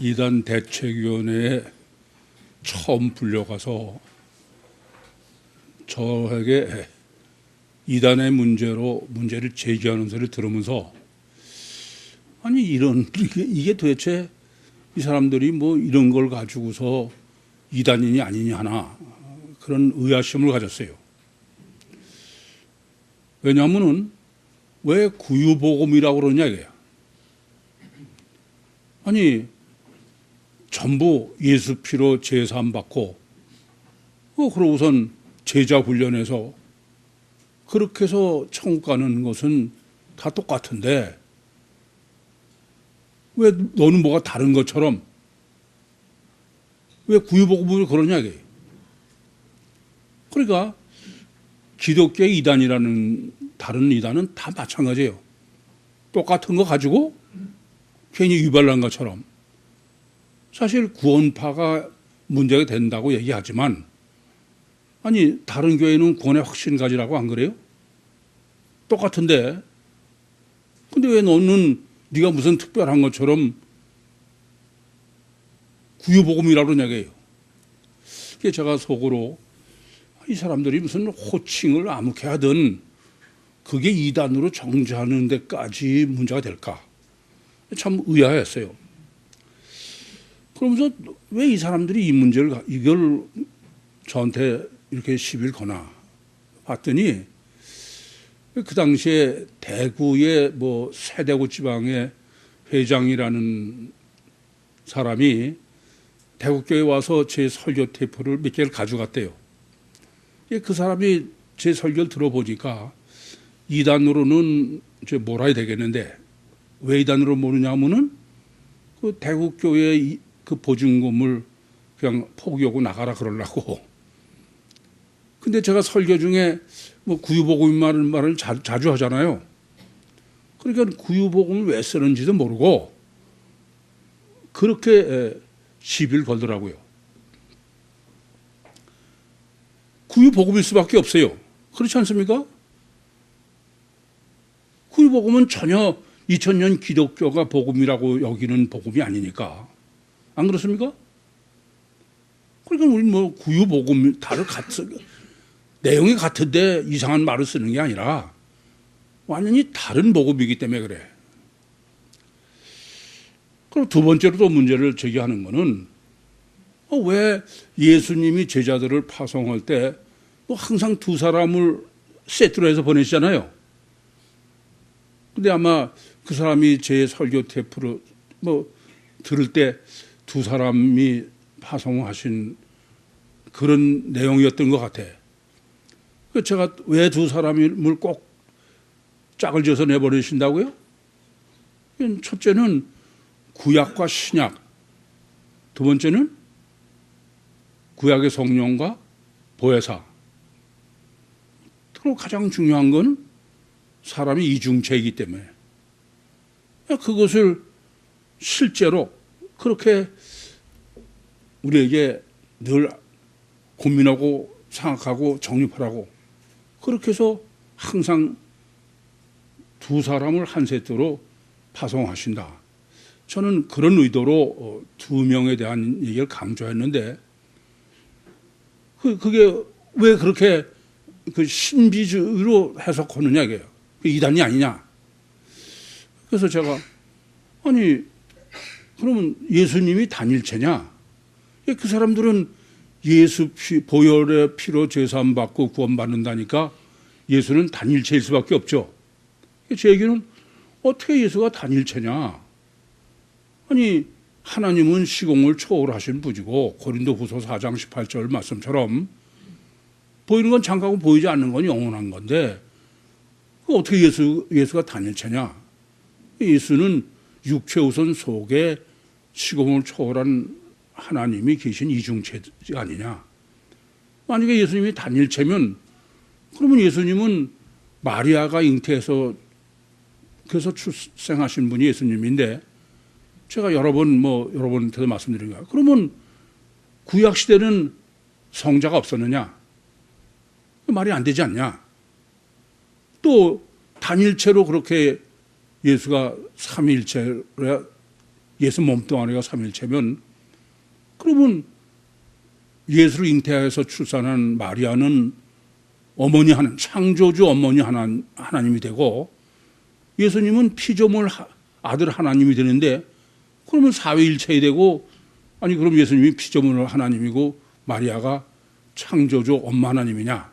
이단 대책위원회에 처음 불려가서 저에게 이단의 문제를 제기하는 소리를 들으면서 아니 이게 도대체 이 사람들이 뭐 이런 걸 가지고서 이단인이 아니냐 하나 그런 의아심을 가졌어요. 왜냐하면은 왜 구유복음이라고 그러냐 이게요. 아니 전부 예수 피로 제사함 받고 그러고선 제자 훈련해서 그렇게 해서 천국 가는 것은 다 똑같은데 왜 너는 뭐가 다른 것처럼 왜 구유복음을 그러냐 이게. 그러니까 기독교의 이단이라는 다른 이단은 다 마찬가지예요. 똑같은 거 가지고 괜히 유발난 것처럼. 사실 구원파가 문제가 된다고 얘기하지만 아니 다른 교회는 구원의 확신 가지라고 안 그래요? 똑같은데 근데 왜 너는 네가 무슨 특별한 것처럼 구유복음이라고 그러냐 이게요. 그게 제가 속으로 이 사람들이 무슨 호칭을 아무게 하든 그게 이단으로 정죄하는 데까지 문제가 될까? 참 의아했어요. 그러면서 왜 이 사람들이 이 문제를 이걸 저한테 이렇게 시비를 거나 봤더니 그 당시에 대구의 뭐 세대구 지방의 회장이라는 사람이 대구교회 와서 제 설교 테이프를 몇 개를 가져갔대요. 그 사람이 제 설교를 들어보니까 이단으로는 이제 몰아야 되겠는데 왜 이단으로 모르냐 하면은 그 대구교회 그 보증금을 그냥 포기하고 나가라 그러려고. 근데 제가 설교 중에 뭐 구유복음이라는 말을 자주 하잖아요. 그러니까 구유복음을 왜 쓰는지도 모르고 그렇게 시비를 걸더라고요. 구유복음일 수밖에 없어요. 그렇지 않습니까? 구유복음은 전혀 2000년 기독교가 복음이라고 여기는 복음이 아니니까. 안 그렇습니까? 그러니까 우리 뭐 구유복음 다를 내용이 같은데 이상한 말을 쓰는 게 아니라 완전히 다른 복음이기 때문에 그래. 그리고 두 번째로 또 문제를 제기하는 거는 왜 예수님이 제자들을 파송할 때 뭐 항상 두 사람을 세트로 해서 보내시잖아요. 근데 아마 그 사람이 제 설교 테이프를 뭐 들을 때 두 사람이 파송하신 그런 내용이었던 것 같아. 제가 왜 두 사람을 꼭 짝을 지어서 내보내신다고요? 첫째는 구약과 신약, 두 번째는 구약의 성령과 보혜사. 그리고 가장 중요한 건 사람이 이중체이기 때문에 그것을 실제로 그렇게 우리에게 늘 고민하고 생각하고 정립하라고 그렇게 해서 항상 두 사람을 한 세트로 파송하신다. 저는 그런 의도로 두 명에 대한 얘기를 강조했는데 그게 왜 그렇게 그 신비주의로 해석하느냐 이게요. 이단이 아니냐. 그래서 제가 아니 그러면 예수님이 단일체냐? 그 사람들은 예수 보혈의 피로 제사함 받고 구원받는다니까 예수는 단일체일 수밖에 없죠. 제 얘기는 어떻게 예수가 단일체냐? 아니 하나님은 시공을 초월하신 분이고 고린도후서 4장 18절 말씀처럼 보이는 건 잠깐고 보이지 않는 건 영원한 건데 어떻게 예수가 단일체냐? 예수는 육체 우선 속에 시공을 초월한 하나님이 계신 이중체가 아니냐? 만약에 예수님이 단일체면 그러면 예수님은 마리아가 잉태해서 그래서 출생하신 분이 예수님인데 제가 여러분한테도 말씀드린 거야. 그러면 구약 시대는 성자가 없었느냐? 말이 안 되지 않냐? 또 단일체로 그렇게 예수가 삼위일체로 예수 몸뚱아리가 삼일체면 그러면 예수를 잉태해서 출산한 마리아는 어머니 하나님, 창조주 어머니 하나님이 되고 예수님은 피조물 아들 하나님이 되는데 그러면 사위일체이 되고 아니 그럼 예수님이 피조물 하나님이고 마리아가 창조주 엄마 하나님이냐.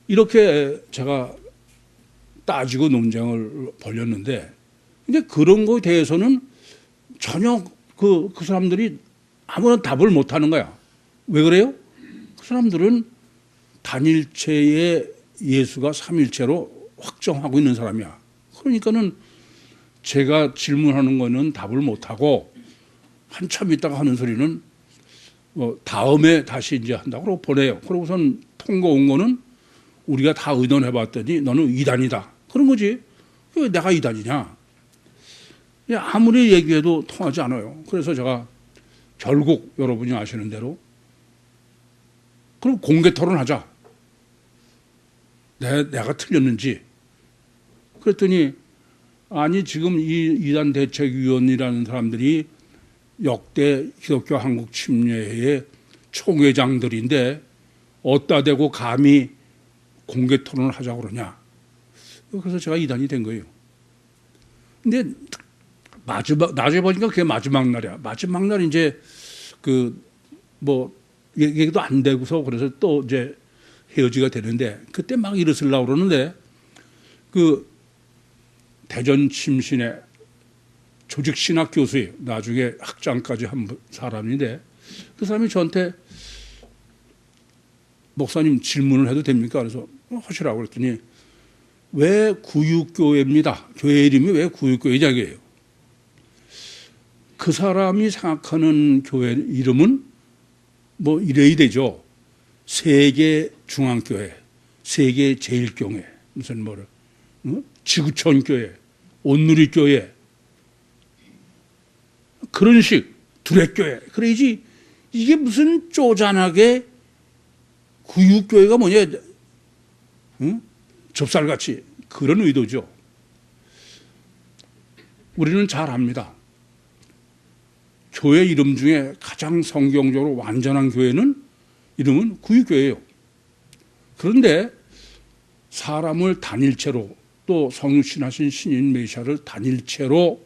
이렇게 제가 따지고 논쟁을 벌였는데 근데 그런 거에 대해서는 전혀 그 사람들이 아무런 답을 못 하는 거야. 왜 그래요? 그 사람들은 단일체의 예수가 삼일체로 확정하고 있는 사람이야. 그러니까는 제가 질문하는 거는 답을 못 하고 한참 있다가 하는 소리는 다음에 다시 이제 한다고 보내요. 그러고선 통고 온 거는 우리가 다 의논해 봤더니 너는 이단이다. 그런 거지. 왜 내가 이단이냐. 아무리 얘기해도 통하지 않아요. 그래서 제가 결국 여러분이 아시는 대로 그럼 공개 토론하자. 내가 틀렸는지. 그랬더니 아니 지금 이 이단 대책위원이라는 사람들이 역대 기독교 한국 침례회 총회장들인데 어디다 대고 감히 공개 토론을 하자고 그러냐. 그래서 제가 이단이 된 거예요. 근데 나중에 보니까 그게 마지막 날이야. 마지막 날 이제 얘기도 안 되고서 그래서 또 이제 헤어지가 되는데 그때 막 일어서려고 그러는데 대전 침신의 조직신학 교수예요. 나중에 학장까지 한 사람인데 그 사람이 저한테 목사님 질문을 해도 됩니까? 그래서 하시라고 그랬더니 왜 구육교회입니다. 교회 이름이 왜 구육교회냐 이게요. 그 사람이 생각하는 교회 이름은 뭐 이래야 되죠. 세계중앙교회, 세계제일교회, 무슨 지구촌교회, 온누리교회 그런 식 두레교회. 그래야지 이게 무슨 쪼잔하게 구육교회가 뭐냐 접살같이 그런 의도죠. 우리는 잘 압니다. 교회 이름 중에 가장 성경적으로 완전한 교회는 이름은 구육교회예요. 그런데 사람을 단일체로 또 성육신하신 신인 메시아를 단일체로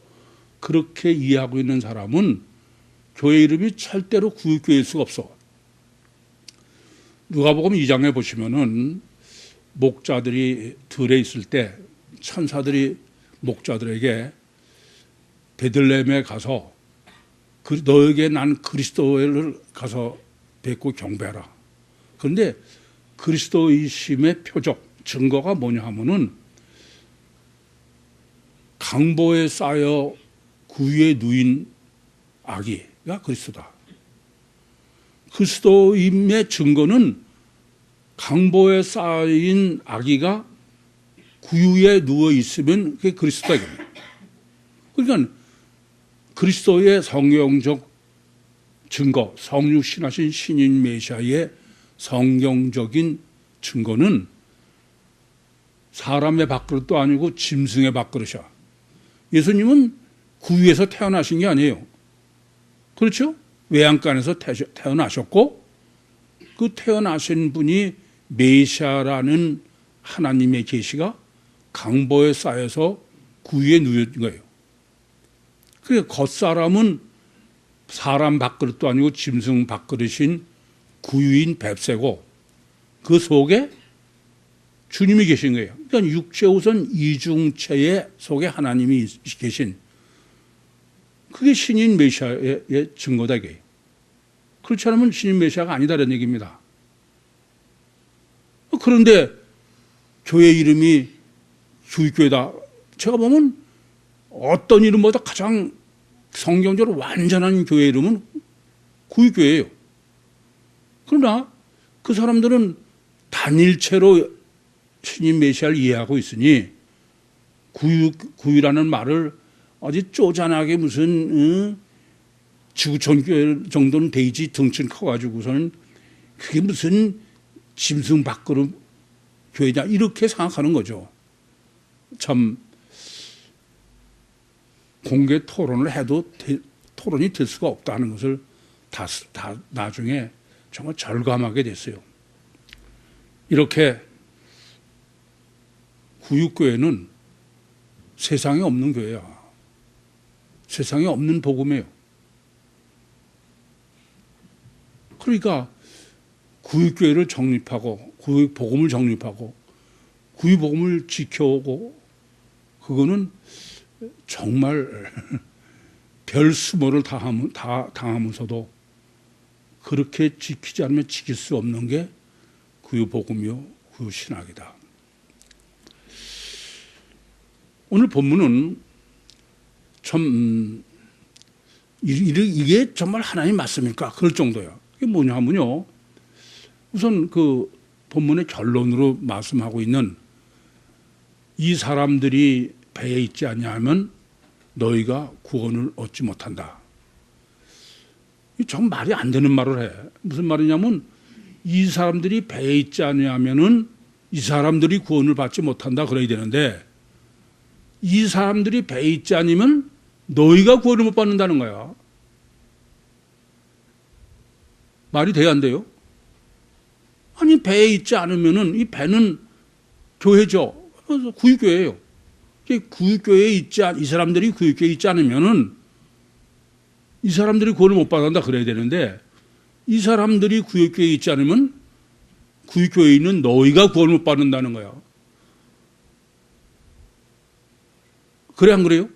그렇게 이해하고 있는 사람은 교회 이름이 절대로 구육교회일 수가 없어. 누가복음 2장에 보시면은 목자들이 들에 있을 때 천사들이 목자들에게 베들레헴에 가서 너에게 난 그리스도를 가서 뵙고 경배하라. 그런데 그리스도이심의 표적, 증거가 뭐냐 하면은 강보에 쌓여 구유에 누인 아기가 그리스도다. 그리스도임의 증거는 강보에 쌓인 아기가 구유에 누워 있으면 그게 그리스도다. 그러니까 그리스도의 성경적 증거, 성육신하신 신인 메시아의 성경적인 증거는 사람의 밥그릇도 아니고 짐승의 밥그릇이야. 예수님은 구유에서 태어나신 게 아니에요. 그렇죠? 외양간에서 태어나셨고 그 태어나신 분이 메시아라는 하나님의 계시가 강보에 쌓여서 구유에 누운 거예요. 그러니까 겉사람은 사람 밥그릇도 아니고 짐승 밥그릇인 구유인 뱁새고 그 속에 주님이 계신 거예요. 그러니까 육체 우선 이중체의 속에 하나님이 계신 그게 신인 메시아의 증거다 이게. 그렇지 않으면 신인 메시아가 아니다라는 얘기입니다. 그런데 교회 이름이 구육교회다. 제가 보면 어떤 이름보다 가장 성경적으로 완전한 교회 이름은 구육교회예요. 그러나 그 사람들은 단일체로 신인 메시아를 이해하고 있으니 구유라는 말을 어디 쪼잔하게 무슨 지구촌 교회 정도는 되지 덩치는 커가지고서는 그게 무슨 짐승 밥그릇 교회냐 이렇게 생각하는 거죠. 참 공개 토론을 해도 토론이 될 수가 없다는 것을 다 나중에 정말 절감하게 됐어요. 이렇게 구육교회는 세상에 없는 교회야. 세상에 없는 복음이에요. 그러니까 구육교회를 정립하고 구육복음을 정립하고 구육복음을 지켜오고 그거는 정말 별 수모를 당하면서도 그렇게 지키지 않으면 지킬 수 없는 게 구육복음이요 구육신학이다. 오늘 본문은 참 이게 정말 하나님 맞습니까? 그럴 정도야. 이게 뭐냐 하면요. 우선 그 본문의 결론으로 말씀하고 있는 이 사람들이 배에 있지 않냐면 너희가 구원을 얻지 못한다. 이 정 말이 안 되는 말을 해. 무슨 말이냐면 이 사람들이 배에 있지 않냐면은 이 사람들이 구원을 받지 못한다 그래야 되는데 이 사람들이 배에 있지 않으면 너희가 구원을 못 받는다는 거야. 말이 돼야 안 돼요? 아니 배에 있지 않으면은 이 배는 교회죠. 그래서 구육교회예요. 구육교회에 이 사람들이 구육교회에 있지 않으면은 이 사람들이 구원을 못 받는다 그래야 되는데 이 사람들이 구육교회에 있지 않으면 구육교회에 있는 너희가 구원을 못 받는다는 거야. 그래 안 그래요?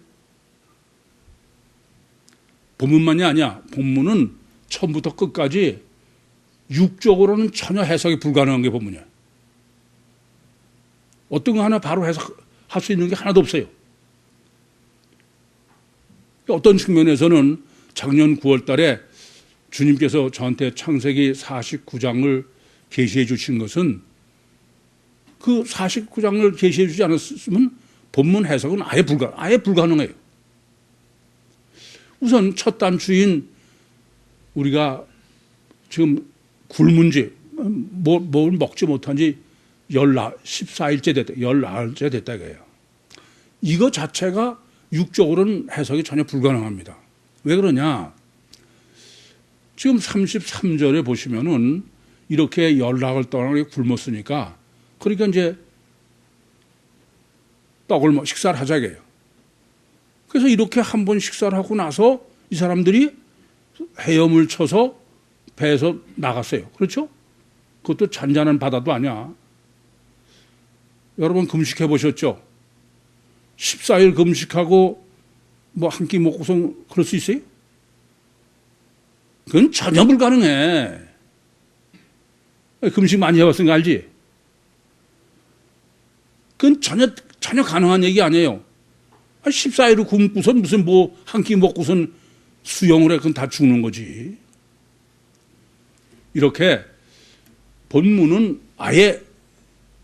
본문만이 아니야. 본문은 처음부터 끝까지 육적으로는 전혀 해석이 불가능한 게 본문이야. 어떤 거 하나 바로 해석할 수 있는 게 하나도 없어요. 어떤 측면에서는 작년 9월 달에 주님께서 저한테 창세기 49장을 계시해 주신 것은 그 49장을 계시해 주지 않았으면 본문 해석은 아예 불가능해요. 우선 첫 단추인 우리가 지금 굶은 지, 뭘 먹지 못한 지 14일째 됐다, 14일째 됐다 이거예요. 이거 자체가 육적으로는 해석이 전혀 불가능합니다. 왜 그러냐? 지금 33절에 보시면은 이렇게 연락을 떠나게 굶었으니까 그러니까 이제 떡을 식사를 하자 이게요. 그래서 이렇게 한 번 식사를 하고 나서 이 사람들이 헤엄을 쳐서 배에서 나갔어요. 그렇죠? 그것도 잔잔한 바다도 아니야. 여러분 금식해 보셨죠? 14일 금식하고 뭐 한 끼 먹고서 그럴 수 있어요? 그건 전혀 불가능해. 금식 많이 해봤으니까 알지? 그건 전혀 가능한 얘기 아니에요. 14일을 굶고선 무슨 뭐 한 끼 먹고선 수영을 해. 그건 다 죽는 거지. 이렇게 본문은 아예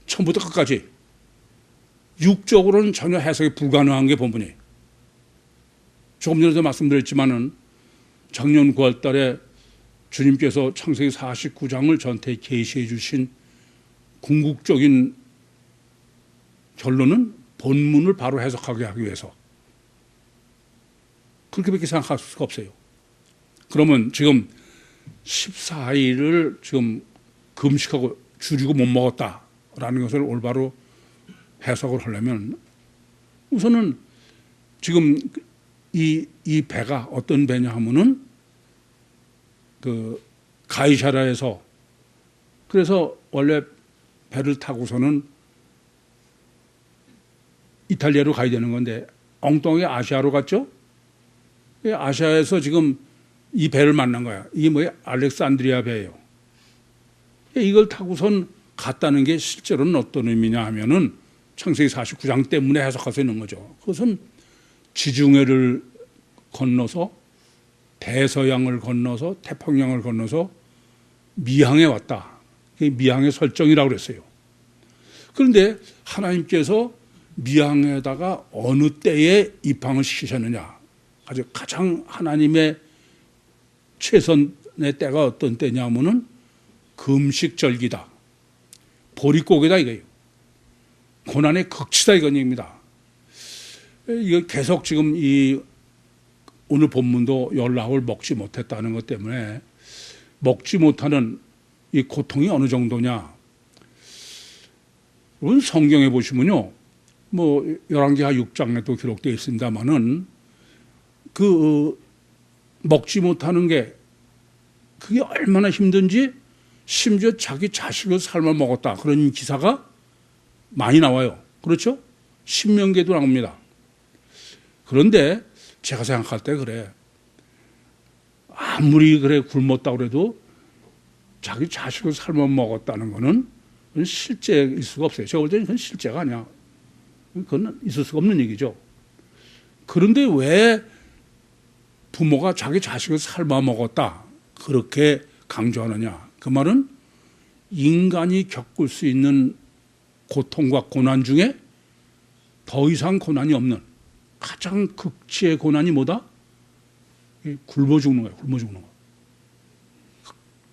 처음부터 끝까지 육적으로는 전혀 해석이 불가능한 게 본문이에요. 조금 전에도 말씀드렸지만은 작년 9월 달에 주님께서 창세기 49장을 저한테 계시해 주신 궁극적인 결론은 본문을 바로 해석하게 하기 위해서 그렇게밖에 생각할 수가 없어요. 그러면 지금 14일을 지금 금식하고 줄이고 못 먹었다라는 것을 올바로 해석을 하려면 우선은 지금 이 배가 어떤 배냐 하면은 그 가이사랴에서 그래서 원래 배를 타고서는 이탈리아로 가야 되는 건데 엉뚱하게 아시아로 갔죠? 아시아에서 지금 이 배를 만난 거야. 이게 뭐야? 알렉산드리아 배예요. 이걸 타고선 갔다는 게 실제로는 어떤 의미냐 하면은 창세기 49장 때문에 해석할 수 있는 거죠. 그것은 지중해를 건너서 대서양을 건너서 태평양을 건너서 미항에 왔다. 그게 미항의 설정이라고 그랬어요. 그런데 하나님께서 미항에다가 어느 때에 입항을 시키셨느냐. 아주 가장 하나님의 최선의 때가 어떤 때냐면은 금식절기다. 보릿고개다 이거예요. 고난의 극치다 이건 얘기입니다. 이거 계속 지금 이 오늘 본문도 열나흘 먹지 못했다는 것 때문에 먹지 못하는 이 고통이 어느 정도냐. 여러분 성경에 보시면요. 뭐 열왕기하 6장에도 기록되어 있습니다만은 그 먹지 못하는 게 그게 얼마나 힘든지 심지어 자기 자식을 삶아 먹었다. 그런 기사가 많이 나와요. 그렇죠? 신명기에도 나옵니다. 그런데 제가 생각할 때 그래. 아무리 그래 굶었다고 그래도 자기 자식을 삶아 먹었다는 거는 실제일 수가 없어요. 제가 볼 때는 그건 실제가 아니야. 그건 있을 수가 없는 얘기죠. 그런데 왜 부모가 자기 자식을 삶아 먹었다 그렇게 강조하느냐. 그 말은 인간이 겪을 수 있는 고통과 고난 중에 더 이상 고난이 없는 가장 극치의 고난이 뭐다? 굶어 죽는 거야. 굶어 죽는 거.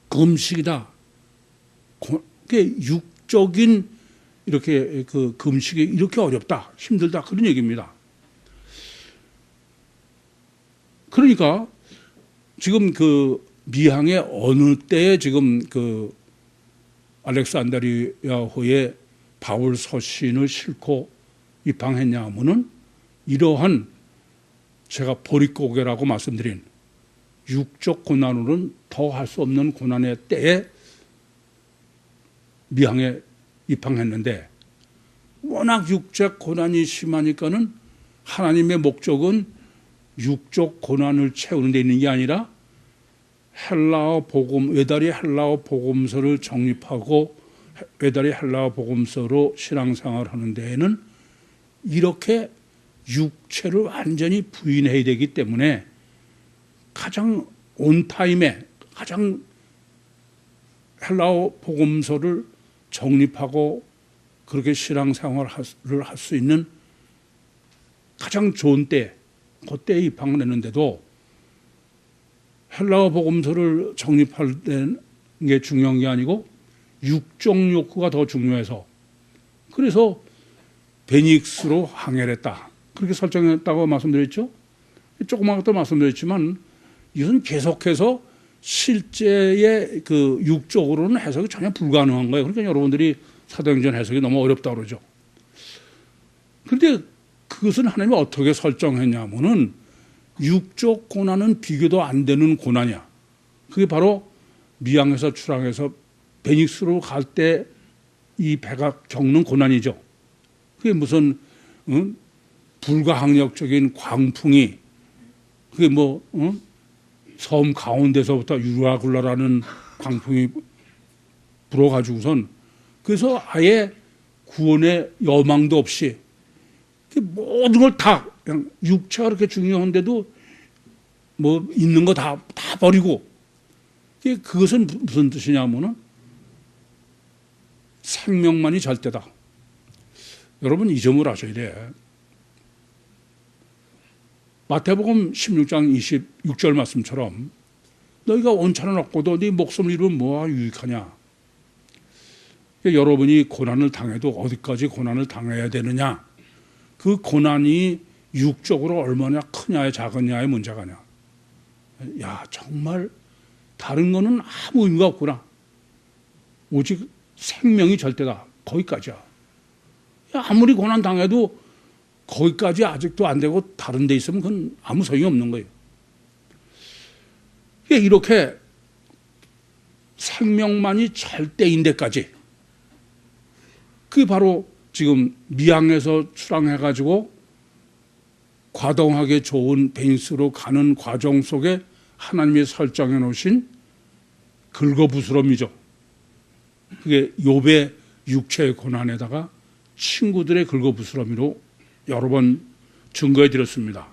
금식이다. 그게 육적인 이렇게 그 금식이 이렇게 어렵다, 힘들다 그런 얘기입니다. 그러니까 지금 그 미항의 어느 때에 지금 그 알렉산드리아호의 바울 서신을 싣고 입항했냐 하면은 이러한 제가 보릿고개라고 말씀드린 육적 고난으로는 더 할 수 없는 고난의 때에 미항에 입항했는데 워낙 육적 고난이 심하니까는 하나님의 목적은 육적 고난을 채우는 데 있는 게 아니라 헬라어 복음, 외다리 헬라어 복음서를 정립하고 외다리 헬라어 복음서로 신앙생활을 하는 데에는 이렇게 육체를 완전히 부인해야 되기 때문에 가장 온타임에 가장 헬라어 복음서를 정립하고 그렇게 신앙생활을 할 수 있는 가장 좋은 때, 그때에 입항을 했는데도 헬라어 복음서를 정립할 게 중요한 게 아니고 육적 욕구가 더 중요해서 그래서 베닉스로 항해를 했다. 그렇게 설정했다고 말씀드렸죠. 조금 아까 말씀드렸지만 이것은 계속해서 실제의 그 육적으로는 해석이 전혀 불가능한 거예요. 그러니까 여러분들이 사도행전 해석이 너무 어렵다고 그러죠. 그런데 그것은 하나님이 어떻게 설정했냐면은 육적 고난은 비교도 안 되는 고난이야. 그게 바로 미항에서 출항해서 베닉스로 갈 때 이 배가 겪는 고난이죠. 그게 무슨 불가항력적인 광풍이 그게 뭐 섬 가운데서부터 유라굴라라는 광풍이 불어가지고선 그래서 아예 구원의 여망도 없이 모든 걸 다 그냥 육체가 그렇게 중요한데도 뭐 있는 거 다 버리고 그것은 무슨 뜻이냐면은 생명만이 절대다. 여러분 이 점을 아셔야 돼. 마태복음 16장 26절 말씀처럼 너희가 원천을 얻고도 네 목숨을 잃으면 뭐가 유익하냐. 여러분이 고난을 당해도 어디까지 고난을 당해야 되느냐. 그 고난이 육적으로 얼마나 크냐에 작으냐의 문제가 아니야. 야 정말 다른 거는 아무 의미가 없구나. 오직 생명이 절대다. 거기까지야. 아무리 고난 당해도 거기까지 아직도 안 되고 다른 데 있으면 그건 아무 소용이 없는 거예요. 이렇게 생명만이 절대인 데까지 그게 바로 지금 미항에서 출항해가지고 과동하게 좋은 베니스로 가는 과정 속에 하나님이 설정해 놓으신 긁어부스럼이죠. 그게 욥의 육체의 고난에다가 친구들의 긁어부스럼이로 여러 번 증거해 드렸습니다.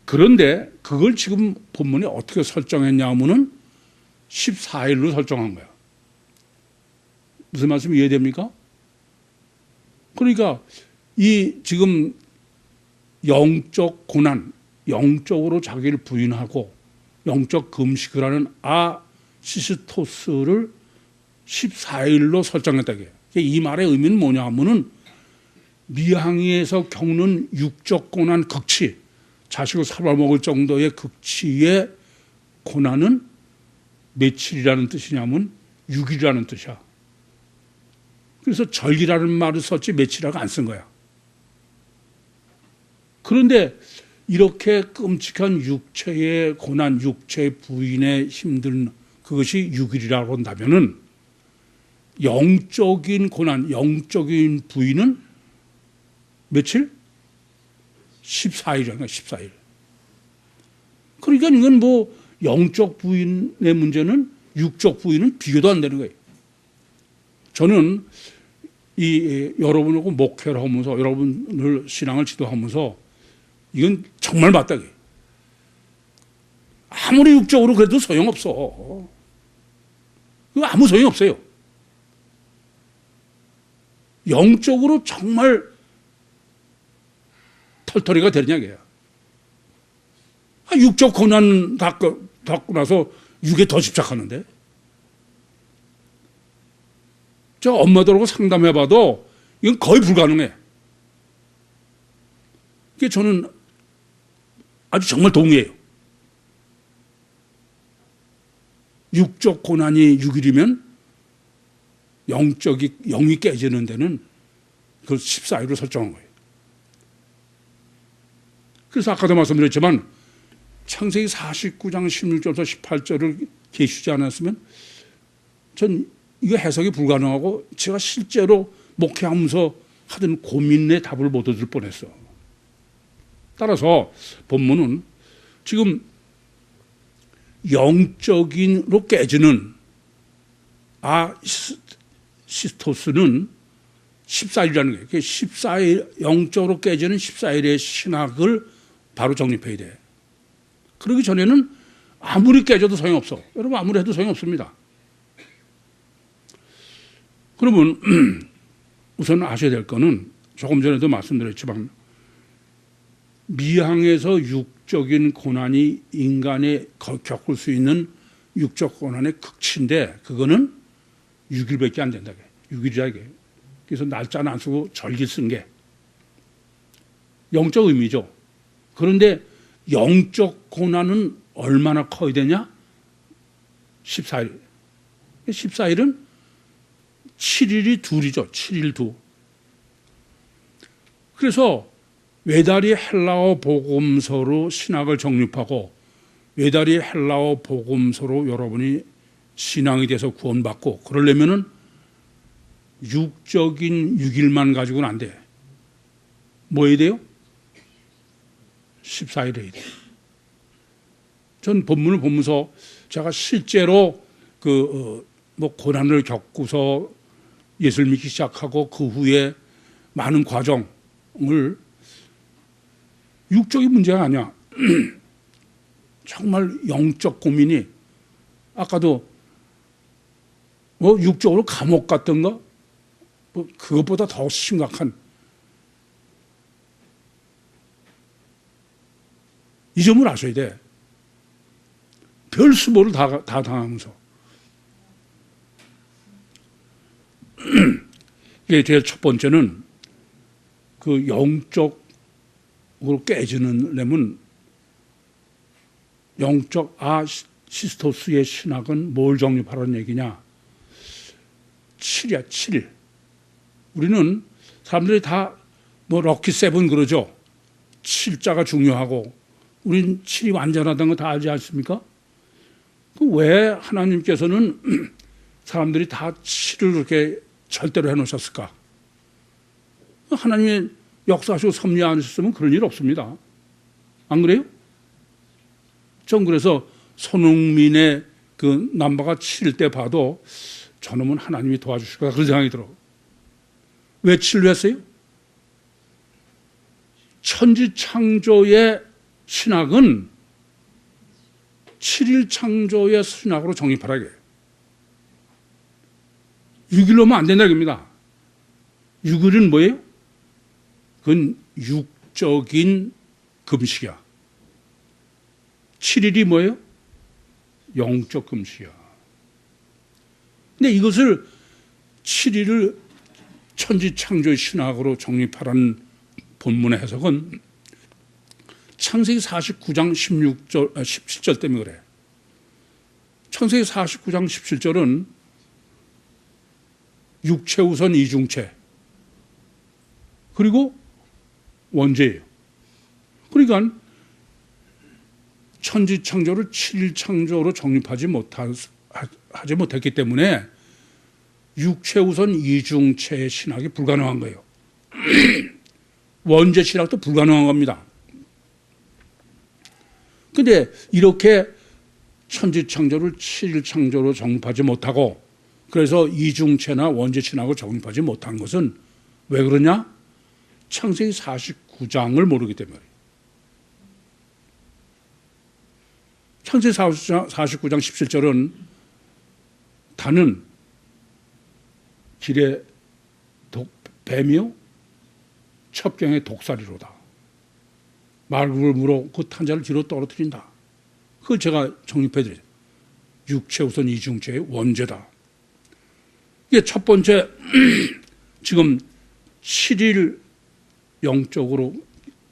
그런데 그걸 지금 본문에 어떻게 설정했냐 하면은 14일로 설정한 거야. 무슨 말씀 이해됩니까? 그러니까 이 지금 영적 고난, 영적으로 자기를 부인하고 영적 금식을 하는 아시스토스를 14일로 설정했다. 이 말의 의미는 뭐냐 하면은 미항에서 겪는 육적 고난 극치, 자식을 살아먹을 정도의 극치의 고난은 며칠이라는 뜻이냐면 6일이라는 뜻이야. 그래서 절기라는 말을 썼지 며칠이라고 안 쓴 거야. 그런데 이렇게 끔찍한 육체의 고난, 육체의 부인의 힘든 그것이 6일이라고 한다면은 영적인 고난, 영적인 부인은 며칠? 14일이야, 14일. 그러니까 이건 뭐 영적 부인의 문제는 육적 부인은 비교도 안 되는 거예요. 저는 여러분하고 목회를 하면서 여러분을 신앙을 지도하면서 이건 정말 맞다게. 아무리 육적으로 그래도 소용없어. 그거 아무 소용이 없어요. 영적으로 정말 털털이가 되느냐 이게야. 육적 고난 닦고 나서 육에 더 집착하는데. 저 엄마들하고 상담해봐도 이건 거의 불가능해. 그게 저는 아주 정말 동의해요. 육적 고난이 6일이면 영이 깨지는 데는 그 14일로 설정한 거예요. 그래서 아까도 말씀드렸지만 창세기 49장 16절부터 18절을 계시지 않았으면 전 이거 해석이 불가능하고 제가 실제로 목회하면서 하던 고민의 답을 못 얻을 뻔했어. 따라서 본문은 지금 영적인으로 깨지는 시스토스는 14일이라는 거예요. 14일, 영적으로 깨지는 14일의 신학을 바로 정립해야 돼. 그러기 전에는 아무리 깨져도 소용없어. 여러분 아무리 해도 소용없습니다. 그러면 우선 아셔야 될 거는 조금 전에도 말씀드렸지만 미항에서 육적인 고난이 인간이 겪을 수 있는 육적 고난의 극치인데 그거는 6일밖에 안 된다. 6일이라 이게. 그래서 날짜는 안 쓰고 절기 쓴 게 영적 의미죠. 그런데 영적 고난은 얼마나 커야 되냐? 14일. 14일은 7일이 둘이죠. 7일 두. 그래서 외다리 헬라어 복음서로 신학을 정립하고 외다리 헬라어 복음서로 여러분이 신앙이 돼서 구원받고 그러려면은 육적인 6일만 가지고는 안 돼. 뭐 해야 돼요? 14일 해야 돼. 전 본문을 보면서 제가 실제로 뭐 고난을 겪고서 예수를 믿기 시작하고 그 후에 많은 과정을 육적인 문제가 아니야. 정말 영적 고민이 아까도 뭐 육적으로 감옥 같은 거 뭐 그것보다 더 심각한 이 점을 아셔야 돼. 별 수모를 다 당하면서. 이게 제일 첫 번째는 그 영적으로 깨지는 영적 시스토스의 신학은 뭘 정립하라는 얘기냐? 7이야, 7. 우리는 사람들이 다 뭐 럭키 세븐 그러죠. 7자가 중요하고 우린 7이 완전하다는 거 다 알지 않습니까? 왜 하나님께서는 사람들이 다 7을 그렇게 절대로 해놓으셨을까? 하나님의 역사하시고 섭리 안 하셨으면 그런 일 없습니다. 안 그래요? 전 그래서 손흥민의 그 남바가 7일 때 봐도 저놈은 하나님이 도와주실 거다 그런 생각이 들어. 왜 7로 했어요? 천지창조의 신학은 7일 창조의 신학으로 정립하라게. 6일로면 안 된다 이겁니다. 6일은 뭐예요? 그건 육적인 금식이야. 7일이 뭐예요? 영적 금식이야. 근데 이것을 7일을 천지창조의 신학으로 정립하라는 본문의 해석은 창세기 49장 17절 때문에 그래. 창세기 49장 17절은 육체 우선 이중체 그리고 원죄예요. 그러니까 천지창조를 7일 창조로 정립하지 못했기 때문에 육체 우선 이중체의 신학이 불가능한 거예요. 원죄 신학도 불가능한 겁니다. 그런데 이렇게 천지창조를 7일 창조로 정립하지 못하고 그래서 이중체나 원죄 신학을 정립하지 못한 것은 왜 그러냐? 창세기 49장을 모르기 때문에. 창세기 49장 17절은 단은 길의 뱀이요 첩경의 독사리로다. 말구를 물어 그 탄자를 뒤로 떨어뜨린다. 그걸 제가 정립해드려요. 육체 우선 이중체의 원죄다. 이게 첫 번째 지금 7일 영적으로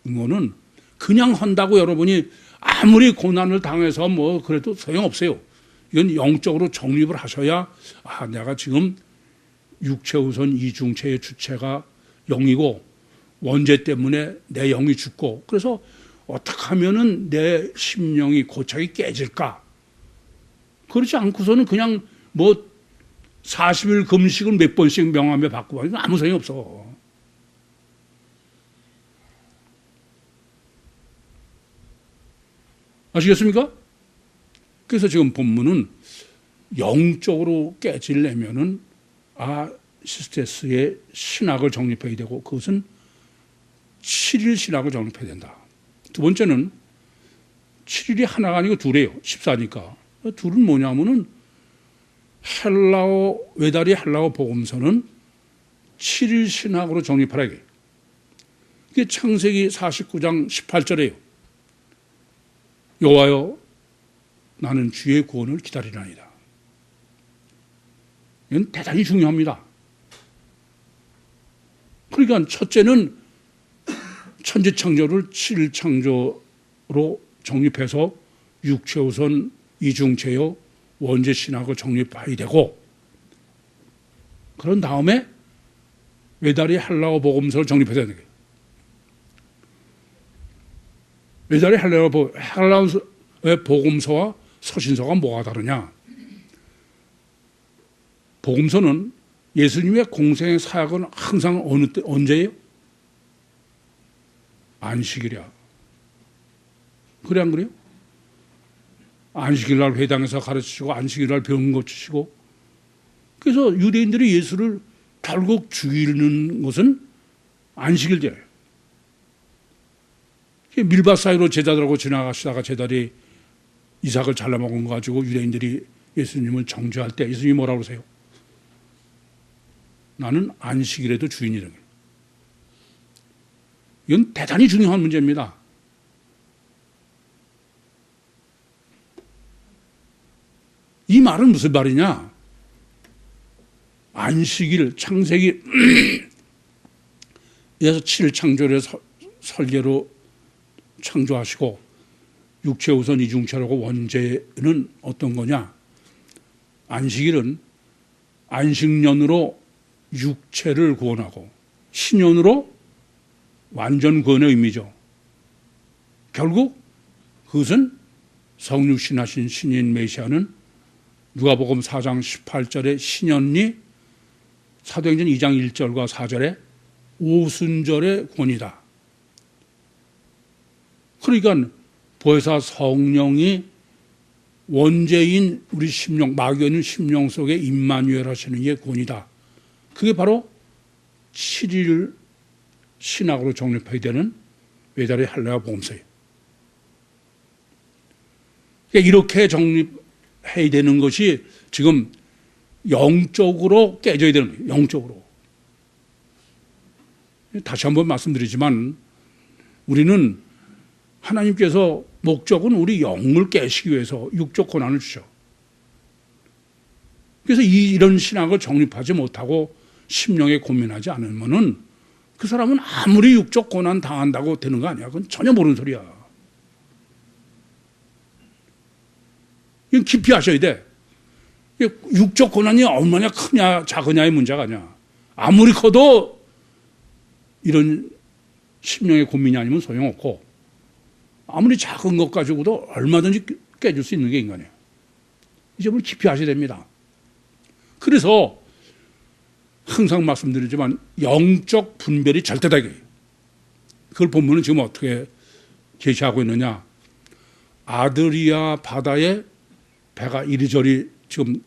거는 그냥 한다고 여러분이 아무리 고난을 당해서 뭐 그래도 소용없어요. 이건 영적으로 정립을 하셔야 내가 지금 육체 우선 이중체의 주체가 영이고 원죄 때문에 내 영이 죽고 그래서 어떻게 하면은 내 심령이 고착이 깨질까? 그렇지 않고서는 그냥 뭐 40일 금식을 몇 번씩 명하며 받고 이건 아무 소용이 없어. 아시겠습니까? 그래서 지금 본문은 영적으로 깨지려면은 시스테스의 신학을 정립해야 되고 그것은 7일 신학을 정립해야 된다. 두 번째는 7일이 하나가 아니고 둘이에요. 14니까. 둘은 뭐냐면은 외다리 헬라어 복음서는 7일 신학으로 정립하라 이게. 그게 창세기 49장 18절이에요. 여호와여 나는 주의 구원을 기다리나이다. 이건 대단히 중요합니다. 그러니까 첫째는 천지창조를 7일 창조로 정립해서 육체 우선 이중체요 원죄 신학을 정립해야 되고 그런 다음에 외다리 헬라어 복음서를 정립해야 되는 거예요. 외다리 헬라어 복음서와 서신서가 뭐가 다르냐? 복음서는 예수님의 공생의 사역은 항상 언제예요? 안식일이야. 그래 안 그래요? 안식일 날 회당에서 가르치시고 안식일 날 병 고치시고 그래서 유대인들이 예수를 결국 죽이는 것은 안식일이에요. 밀밭 사이로 제자들하고 지나가시다가 제자들이 이삭을 잘라먹은 거 가지고 유대인들이 예수님을 정죄할 때 예수님이 뭐라고 그러세요? 나는 안식일에도 주인이라는 거예요. 이건 대단히 중요한 문제입니다. 이 말은 무슨 말이냐? 안식일, 창세기, 에서 7일 창조를 설계로 창조하시고 육체 우선 이중체라고 원죄는 어떤 거냐? 안식일은 안식년으로 육체를 구원하고 신년으로 완전 구원의 의미죠. 결국 그것은 성육신하신 신인 메시아는 누가복음 4장 18절에 신년이 사도행전 2장 1절과 4절에 오순절의 구원이다. 그러니까 보혜사 성령이 원죄인 우리 심령, 마귀는 심령 속에 임마누엘 하시는 게 구원이다. 그게 바로 7일 신학으로 정립해야 되는 외다리 할례와 복음서예요. 그러니까 이렇게 정립해야 되는 것이 지금 영적으로 깨져야 되는 거예요. 영적으로. 다시 한번 말씀드리지만 우리는 하나님께서 목적은 우리 영을 깨시기 위해서 육적 고난을 주셔. 그래서 이런 신학을 정립하지 못하고 심령에 고민하지 않으면은 그 사람은 아무리 육적 고난 당한다고 되는 거 아니야. 그건 전혀 모르는 소리야. 이건 깊이 하셔야 돼. 육적 고난이 얼마나 크냐 작으냐의 문제가 아니야. 아무리 커도 이런 심령의 고민이 아니면 소용없고, 아무리 작은 것 가지고도 얼마든지 깨질 수 있는 게 인간이에요. 이 점을 깊이 하셔야 됩니다. 그래서 항상 말씀드리지만 영적 분별이 절대다 이거예요. 그걸 보면 지금 어떻게 제시하고 있느냐. 아드리아 바다에 배가 이리저리 지금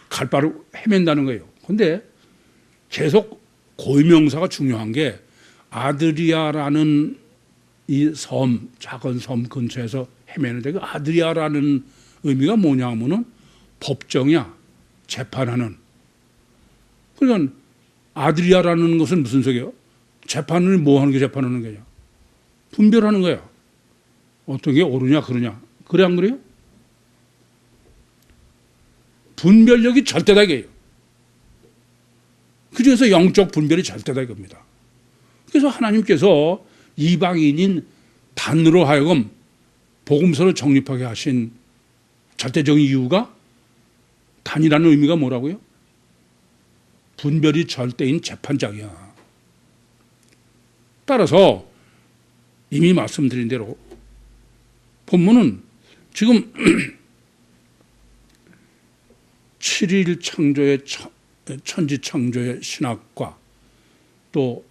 갈 바를 헤맨다는 거예요. 그런데 계속 고유명사가 중요한 게 아드리아라는 이 섬, 작은 섬 근처에서 헤매는데 그 아드리아라는 의미가 뭐냐 하면은 법정이야. 재판하는. 그러니까 아드리아라는 것은 무슨 소리예요? 재판을 뭐 하는 게 재판하는 거냐? 분별하는 거야. 어떤 게 옳으냐 그러냐. 그래 안 그래요? 분별력이 절대다 이게요. 그래서 영적 분별이 절대다 이겁니다. 그래서 하나님께서 이방인인 단으로 하여금 복음서를 정립하게 하신 절대적인 이유가 단이라는 의미가 뭐라고요? 분별이 절대인 재판장이야. 따라서 이미 말씀드린 대로 본문은 지금 7일 창조의 천지 창조의 신학과 또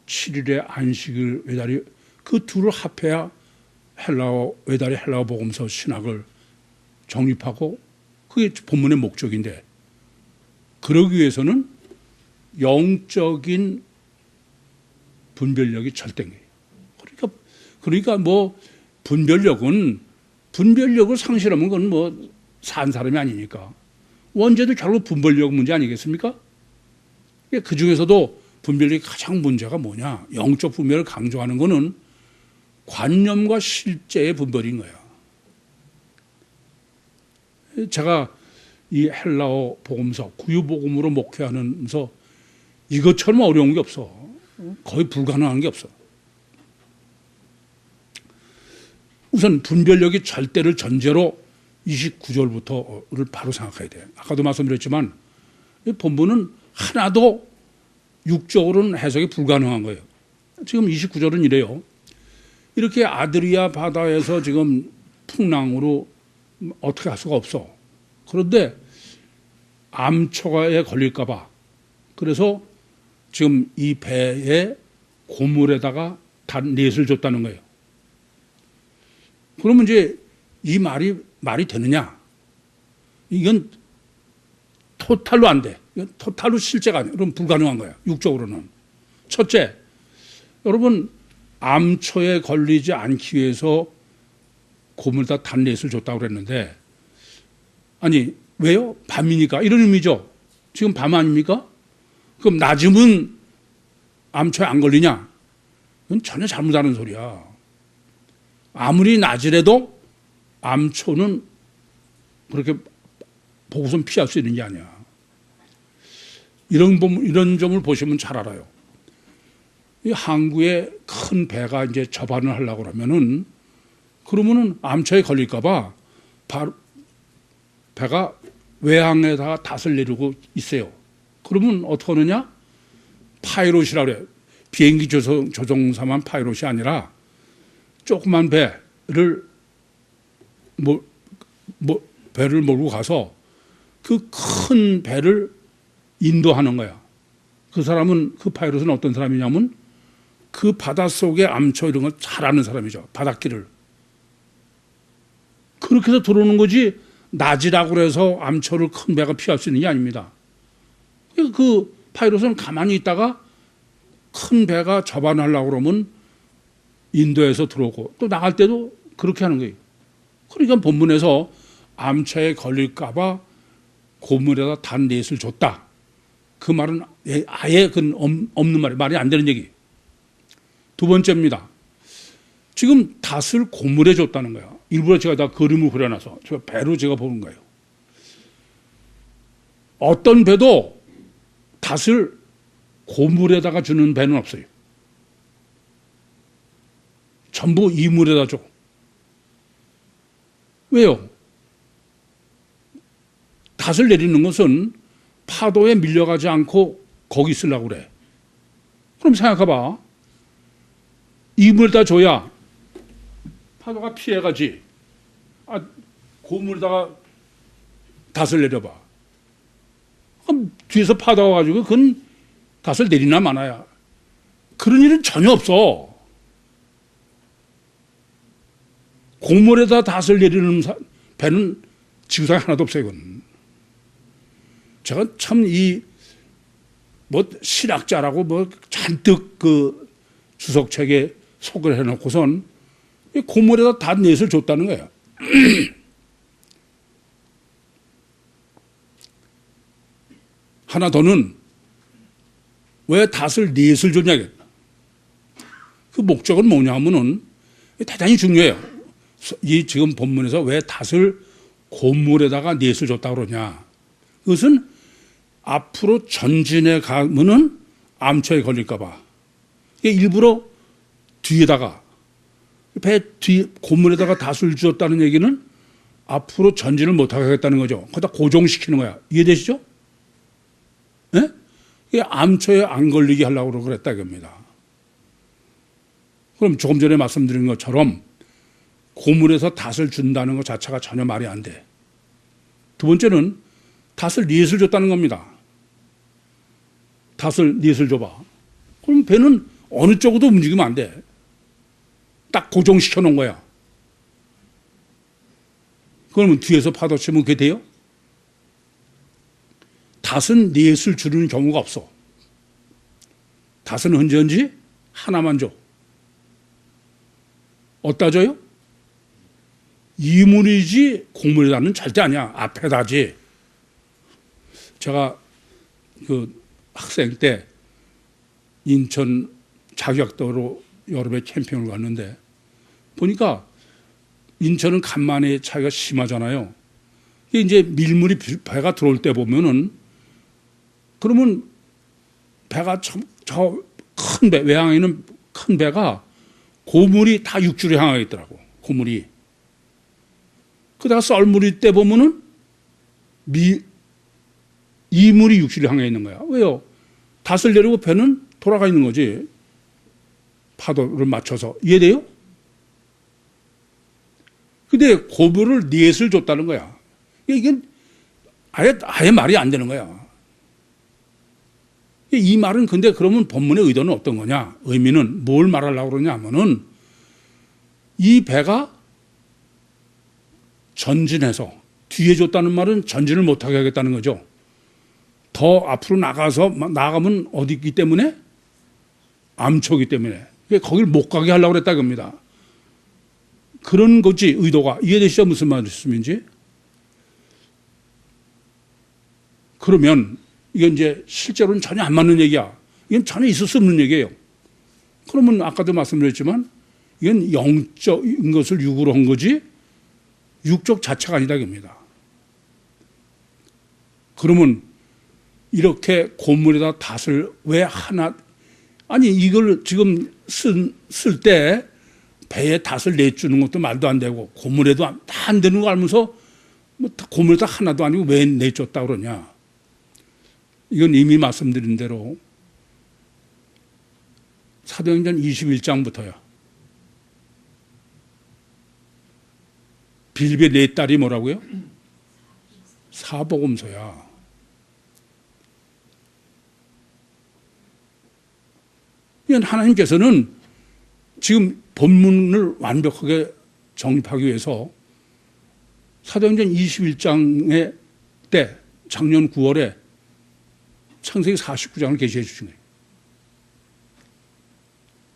7일의 안식일 외다리 그 둘을 합해야 헬라어 외다리 헬라어 복음서 신학을 정립하고 그게 본문의 목적인데 그러기 위해서는 영적인 분별력이 절대인 거예요. 그러니까 뭐 분별력을 상실하면 그건 뭐 산 사람이 아니니까 원죄도 결국 분별력 문제 아니겠습니까? 그 중에서도 분별력이 가장 문제가 뭐냐? 영적 분별을 강조하는 것은 관념과 실제의 분별인 거야. 제가 이 헬라어 복음서, 구유복음으로 목회하면서 이것처럼 어려운 게 없어. 거의 불가능한 게 없어. 우선 분별력이 절대를 전제로 29절부터를 바로 생각해야 돼. 아까도 말씀드렸지만 이 본문은 하나도 육적으로는 해석이 불가능한 거예요. 지금 29절은 이래요. 이렇게 아드리아 바다에서 지금 풍랑으로 어떻게 할 수가 없어. 그런데 암초가에 걸릴까 봐. 그래서 지금 이 배에 고물에다가 단 넷을 줬다는 거예요. 그러면 이제 이 말이 되느냐? 이건 토탈로 안 돼. 이건 토탈로 실제가 아니야. 그럼 불가능한 거야. 육적으로는. 첫째, 여러분 암초에 걸리지 않기 위해서 고물에다 단넷을 줬다고 그랬는데 아니 왜요? 밤이니까 이런 의미죠. 지금 밤 아닙니까? 그럼 낮으면 암초에 안 걸리냐? 이건 전혀 잘못하는 소리야. 아무리 낮이라도 암초는 그렇게 보고선 피할 수 있는 게 아니야. 이런 점을 보시면 잘 알아요. 이 항구에 큰 배가 이제 접안을 하려고 그러면은 암초에 걸릴까봐 배가 외항에다가 닷을 내리고 있어요. 그러면 어떻게 하느냐? 파이롯이라고 그래요. 비행기 조종사만 파이롯이 아니라 조그만 배를 배를 몰고 가서 그 큰 배를 인도하는 거야. 그 사람은 그 파이롯은 어떤 사람이냐면 그 바닷속의 암초 이런 걸 잘 아는 사람이죠. 바닷길을. 그렇게 해서 들어오는 거지 낮이라고 해서 암초를 큰 배가 피할 수 있는 게 아닙니다. 그 파이롯은 가만히 있다가 큰 배가 접안하려고 그러면 인도에서 들어오고 또 나갈 때도 그렇게 하는 거예요. 그러니까 본문에서 암초에 걸릴까 봐 고물에다 단넷을 줬다. 그 말은 아예 없는 말이 안 되는 얘기. 두 번째입니다. 지금 닷을 고물에 줬다는 거야. 일부러 제가 다 그림을 그려놔서 제가 배로 제가 보는 거예요. 어떤 배도 닷을 고물에다가 주는 배는 없어요. 전부 이물에다 줘. 왜요? 닷을 내리는 것은 파도에 밀려가지 않고 거기 있으려고 그래. 그럼 생각해봐. 이물에다 줘야 파도가 피해가지. 고물에다가 닷을 내려봐. 그럼 뒤에서 파도가 와가지고 그건 닷을 내리나 마나야. 그런 일은 전혀 없어. 고물에다 닷을 내리는 배는 지구상에 하나도 없어요, 이건. 제가 참 신학자라고 잔뜩 그 주석책에 소개를 해놓고선 고물에다 닷 넷을 줬다는 거예요. 하나 더는 왜 닷을 넷을 줬냐겠다. 그 목적은 뭐냐 하면은 대단히 중요해요. 이 지금 본문에서 왜 닷을 고물에다가 넷을 줬다고 그러냐. 그것은 앞으로 전진해 가면은 암초에 걸릴까봐. 일부러 뒤에다가, 배 뒤, 고물에다가 닷을 주었다는 얘기는 앞으로 전진을 못하게 하겠다는 거죠. 거기다 고정시키는 거야. 이해되시죠? 예? 이게 암초에 안 걸리게 하려고 그랬다 이겁니다. 그럼 조금 전에 말씀드린 것처럼 고물에서 닷을 준다는 것 자체가 전혀 말이 안 돼. 두 번째는 닷을 넷을 줬다는 겁니다. 닷을 넷을 줘봐. 그럼 배는 어느 쪽으로도 움직이면 안 돼. 딱 고정시켜 놓은 거야. 그러면 뒤에서 파도 치면 그게 돼요? 닷은 넷을 주는 경우가 없어. 닷은 언제 하나만 줘. 어디다 줘요? 이물이지 고물에다는 절대 아니야. 앞에다지. 제가 그 학생 때 인천 자격도로 여름에 캠핑을 갔는데 보니까 인천은 간만에 차이가 심하잖아요. 이게 이제 밀물이 배가 들어올 때 보면은 그러면 배가 저 큰 배, 외항에 있는 큰 배가 고물이 다 육지로 향하고 있더라고. 고물이. 그다가 썰물이 때 보면은 이물이 육지로 향해 있는 거야. 왜요? 닷을 내리고 배는 돌아가 있는 거지. 파도를 맞춰서. 이해돼요? 근데 고물을 넷을 줬다는 거야. 이게 아예 말이 안 되는 거야. 이 말은 근데 그러면 본문의 의도는 어떤 거냐? 의미는 뭘 말하려고 그러냐 하면은 이 배가 전진해서 뒤에 줬다는 말은 전진을 못하게 하겠다는 거죠. 더 앞으로 나가면 어디 있기 때문에? 암초기 때문에. 거길 못 가게 하려고 그랬다 겁니다. 그런 거지 의도가. 이해되시죠? 무슨 말씀인지? 그러면 이건 이제 실제로는 전혀 안 맞는 얘기야. 이건 전혀 있을 수 없는 얘기예요. 그러면 아까도 말씀드렸지만 이건 영적인 것을 육으로 한 거지 육적 자체가 아니다 겁니다. 그러면 이렇게 고물에다 닷을 왜 하나, 아니 이걸 지금 쓸 때 배에 닷을 내주는 것도 말도 안 되고 고물에도 다 안 되는 거 알면서 뭐 고물에다 하나도 아니고 왜 내줬다 그러냐. 이건 이미 말씀드린 대로 사도행전 21장부터야. 빌립의 네 딸이 뭐라고요? 사복음서야. 하나님께서는 지금 본문을 완벽하게 정립하기 위해서 사도행전 21장의 때 작년 9월에 창세기 49장을 계시해 주신 거예요.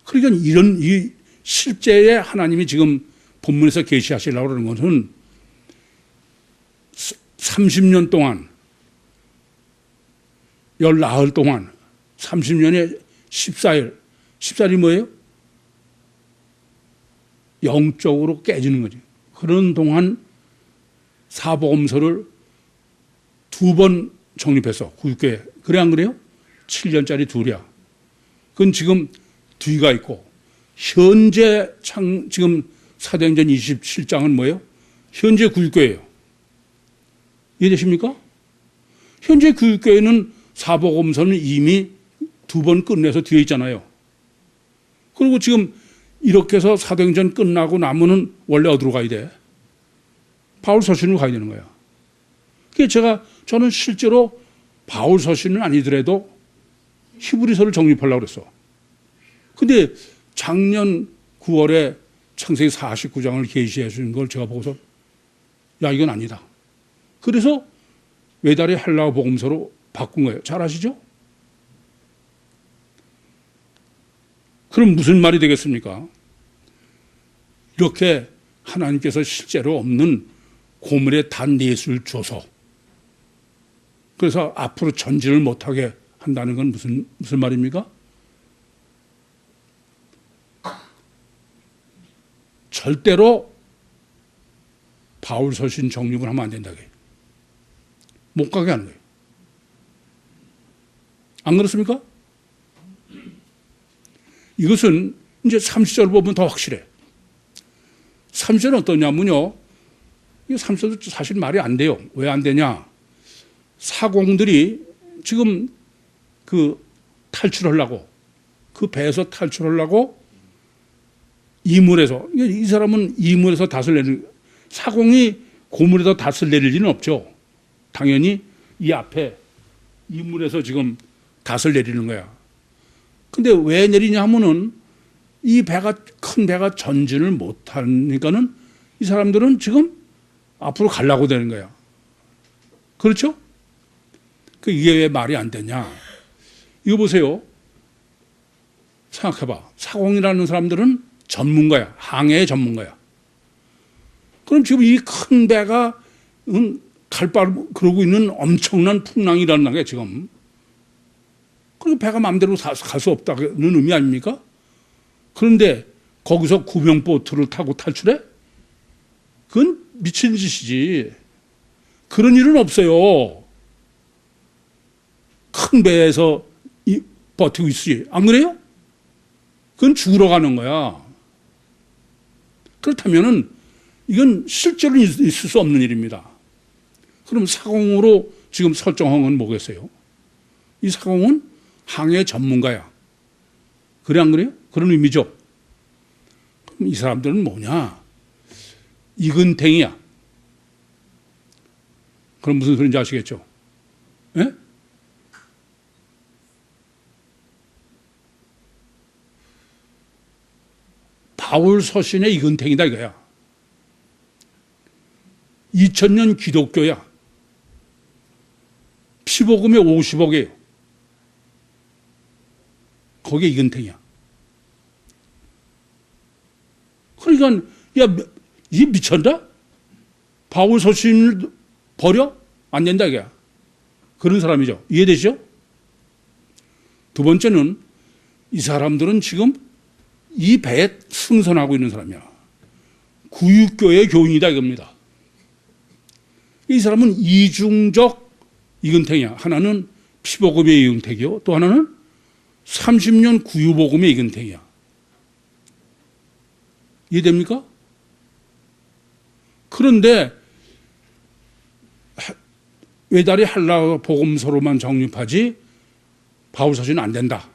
그러니까 이 실제의 하나님이 지금 본문에서 계시하시려고 그러는 것은 30년 동안 19일 동안 30년에 14일 14일이 뭐예요? 영적으로 깨지는 거지. 그런 동안 사복음서를 2번 정립해서 구육교회. 그래 안 그래요? 7년짜리 둘이야. 그건 지금 뒤가 있고 현재 지금 사도행전 27장은 뭐예요? 현재 구육교회예요. 이해되십니까? 현재 교육교회는 사복음서는 이미 2번 끝내서 뒤에 있잖아요. 그리고 지금 이렇게 해서 사도행전 끝나고 나면은 원래 어디로 가야 돼? 바울 서신으로 가야 되는 거야. 그래서 저는 실제로 바울 서신은 아니더라도 히브리서를 정립하려고 그랬어. 근데 작년 9월에 창세기 49장을 계시해 주는 걸 제가 보고서 야, 이건 아니다. 그래서 외다리 헬라어 복음서로 바꾼 거예요. 잘 아시죠? 그럼 무슨 말이 되겠습니까? 이렇게 하나님께서 실제로 없는 고물의 단 넷을 줘서 그래서 앞으로 전진을 못하게 한다는 건 무슨 말입니까? 절대로 바울 서신 정립을 하면 안 된다고 해요. 못 가게 하는 거예요. 안 그렇습니까? 이것은 이제 30절 보면 더 확실해. 30절은 어떠냐면요. 이 30절도 사실 말이 안 돼요. 왜 안 되냐? 사공들이 지금 그 탈출하려고 그 배에서 탈출하려고 이물에서 이 사람은 이물에서 닷을 내는 사공이 고물에서 닷을 내릴 리는 없죠. 당연히 이 앞에 이물에서 지금 닷을 내리는 거야. 근데 왜 내리냐 하면은 이 배가 큰 배가 전진을 못 하니까는 이 사람들은 지금 앞으로 가려고 되는 거야. 그렇죠? 이게 왜 말이 안 되냐? 이거 보세요. 생각해봐. 사공이라는 사람들은 전문가야. 항해의 전문가야. 그럼 지금 이 큰 배가 갈바로 그러고 있는 엄청난 풍랑이라는 게 지금. 그리고 배가 마음대로 갈 수 없다는 의미 아닙니까? 그런데 거기서 구명보트를 타고 탈출해? 그건 미친 짓이지. 그런 일은 없어요. 큰 배에서 버티고 있지. 안 그래요? 그건 죽으러 가는 거야. 그렇다면은 이건 실제로 있을 수 없는 일입니다. 그럼 사공으로 지금 설정한 건 뭐겠어요? 이 사공은 항해 전문가야. 그래 안 그래요? 그런 의미죠. 그럼 이 사람들은 뭐냐? 이근탱이야. 그럼 무슨 소리인지 아시겠죠? 예? 바울 서신의 이근탱이다 이거야. 2000년 기독교야. 피복음의 50억이에요. 거기에 이근탱이야. 그러니까 야, 이 미쳤다? 바울 서신을 버려? 안 된다 이거야. 그런 사람이죠. 이해되시죠? 두 번째는 이 사람들은 지금 이 배에 승선하고 있는 사람이야. 구육교의 교인이다 이겁니다. 이 사람은 이중적 이근택이야. 하나는 피복음의 이근택이요. 또 하나는 30년 구유복음의 이근택이야. 이해됩니까? 그런데 외다리 헬라어 복음서로만 정립하지 바울 서신은 안 된다.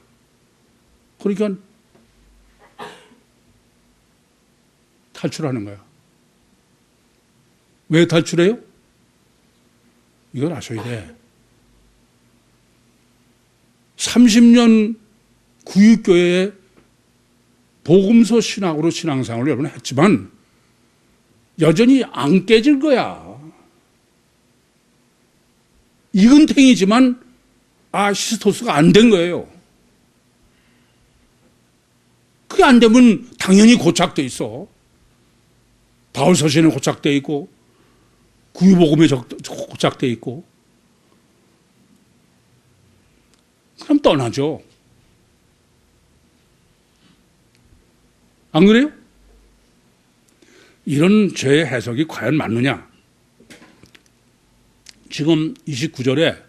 그러니까 탈출하는 거야. 왜 탈출해요? 이걸 아셔야 돼. 30년 구유교회에 복음서 신학으로 신앙생활을 여러분 했지만 여전히 안 깨질 거야. 이근탱이지만 시스토스가 안 된 거예요. 그게 안 되면 당연히 고착돼 있어. 바울 서신에 고착돼 있고 구유복음에 고착돼 있고 그럼 떠나죠. 안 그래요? 이런 죄의 해석이 과연 맞느냐? 지금 29절에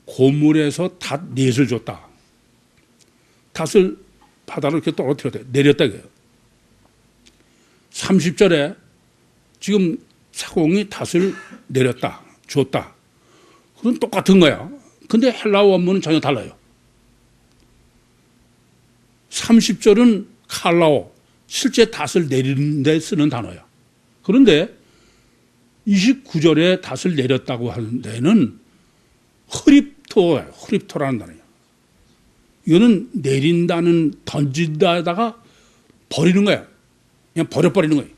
고물에서 닷 넷을 줬다. 닷을 바다로 이렇게 떨어뜨렸다. 내렸다. 이거예요. 30절에 지금 사공이 닷을 내렸다. 줬다. 그건 똑같은 거야. 근데 헬라어 원문은 전혀 달라요. 30절은 칼라오, 실제 닷을 내리는 데 쓰는 단어야. 그런데 29절에 닷을 내렸다고 하는 데는 흐립토야. 흐립토라는 단어야. 이거는 내린다는, 던진다다가 버리는 거야. 그냥 버려버리는 거예요.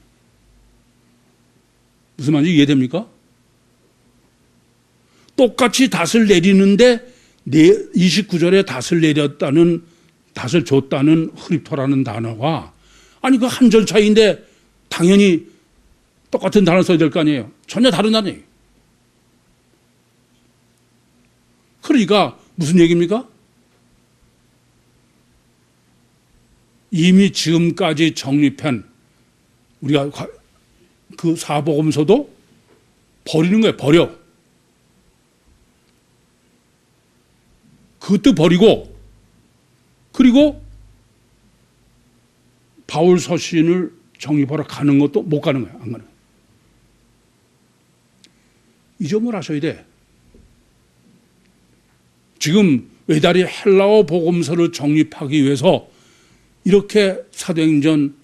무슨 말인지 이해됩니까? 똑같이 닷을 내리는데 29절에 닷을 내렸다는, 닷을 줬다는 흐립토라는 단어가, 아니 그 한 절 차이인데 당연히 똑같은 단어 써야 될 거 아니에요. 전혀 다른 단어예요. 그러니까 무슨 얘기입니까? 이미 지금까지 정립한 우리가 그 사복음서도 버리는 거예요. 버려. 그것도 버리고, 그리고 바울 서신을 정립하러 가는 것도 못 가는 거야. 안 가는 거야. 이 점을 아셔야 돼. 지금 외다리 헬라어 복음서를 정립하기 위해서 이렇게 사도행전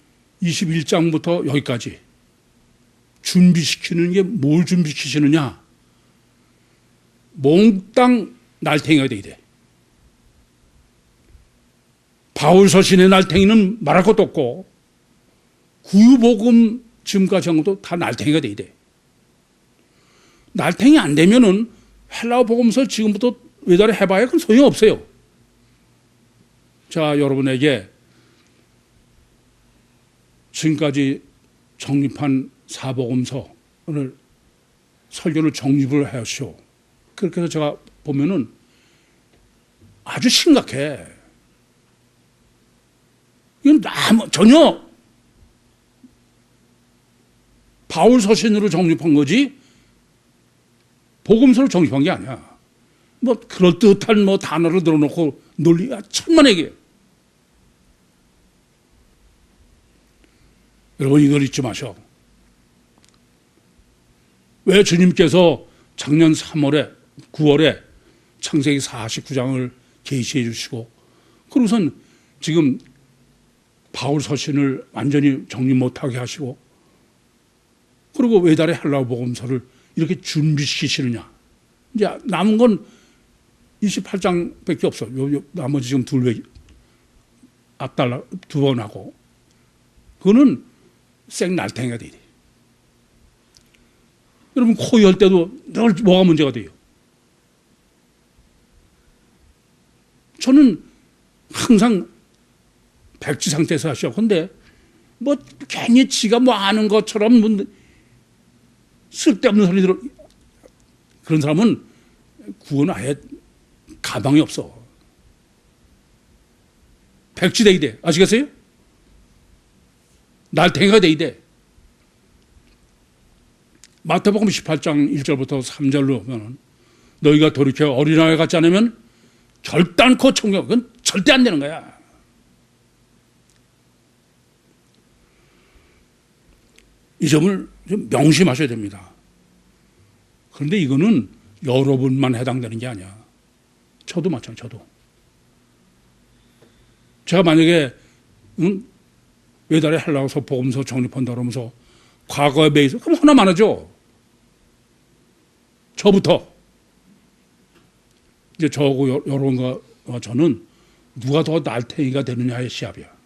21장부터 여기까지 준비시키는 게 뭘 준비시키시느냐? 몽땅 날탱이가 돼야 돼. 바울 서신의 날탱이는 말할 것도 없고, 구유복음 지금까지 한 것도 다 날탱이가 돼야 돼. 날탱이 안 되면은 헬라어 복음서 지금부터 외달에 해봐야 그건 소용없어요. 자, 여러분에게 지금까지 정립한 사복음서를 설교를 정립을 하시오. 그렇게 해서 제가 보면은 아주 심각해. 이건 전혀 바울 서신으로 정립한 거지 복음서로 정립한 게 아니야. 뭐 그럴듯한 뭐 단어를 들어놓고 논리가 천만에게. 여러분 이걸 잊지 마셔. 왜 주님께서 작년 3월에 9월에 창세기 49장을 계시해 주시고, 그러고선 지금 바울 서신을 완전히 정리 못하게 하시고, 그리고 외달의 헬라어 복음서를 이렇게 준비시키시느냐. 이제 남은 건 28장밖에 없어. 나머지 지금 앞달라 2번 하고. 그거는 생날탱이가 돼야 돼. 여러분 코이 할 때도 늘 뭐가 문제가 돼요? 저는 항상 백지 상태에서 하셔. 근데 뭐 괜히 지가 뭐 아는 것처럼 뭐 쓸데없는 소리 들어. 그런 사람은 구원 아예 가망이 없어. 백지돼야 돼. 아시겠어요? 날탱이가 돼야 돼. 마태복음 18장 1절부터 3절로 보면 너희가 돌이켜 어린아이 같지 않으면 결단코 천국, 그건 절대 안 되는 거야. 이 점을 좀 명심하셔야 됩니다. 그런데 이거는 여러분만 해당되는 게 아니야. 저도 마찬가지야. 저도. 제가 만약에 외달의 헬라어서 복음서 정립한다 그러면서 과거에 베이스 그럼 하나만 하죠. 저부터. 이제 저하고 여러분과 저는 누가 더 날탱이가 되느냐의 시합이야.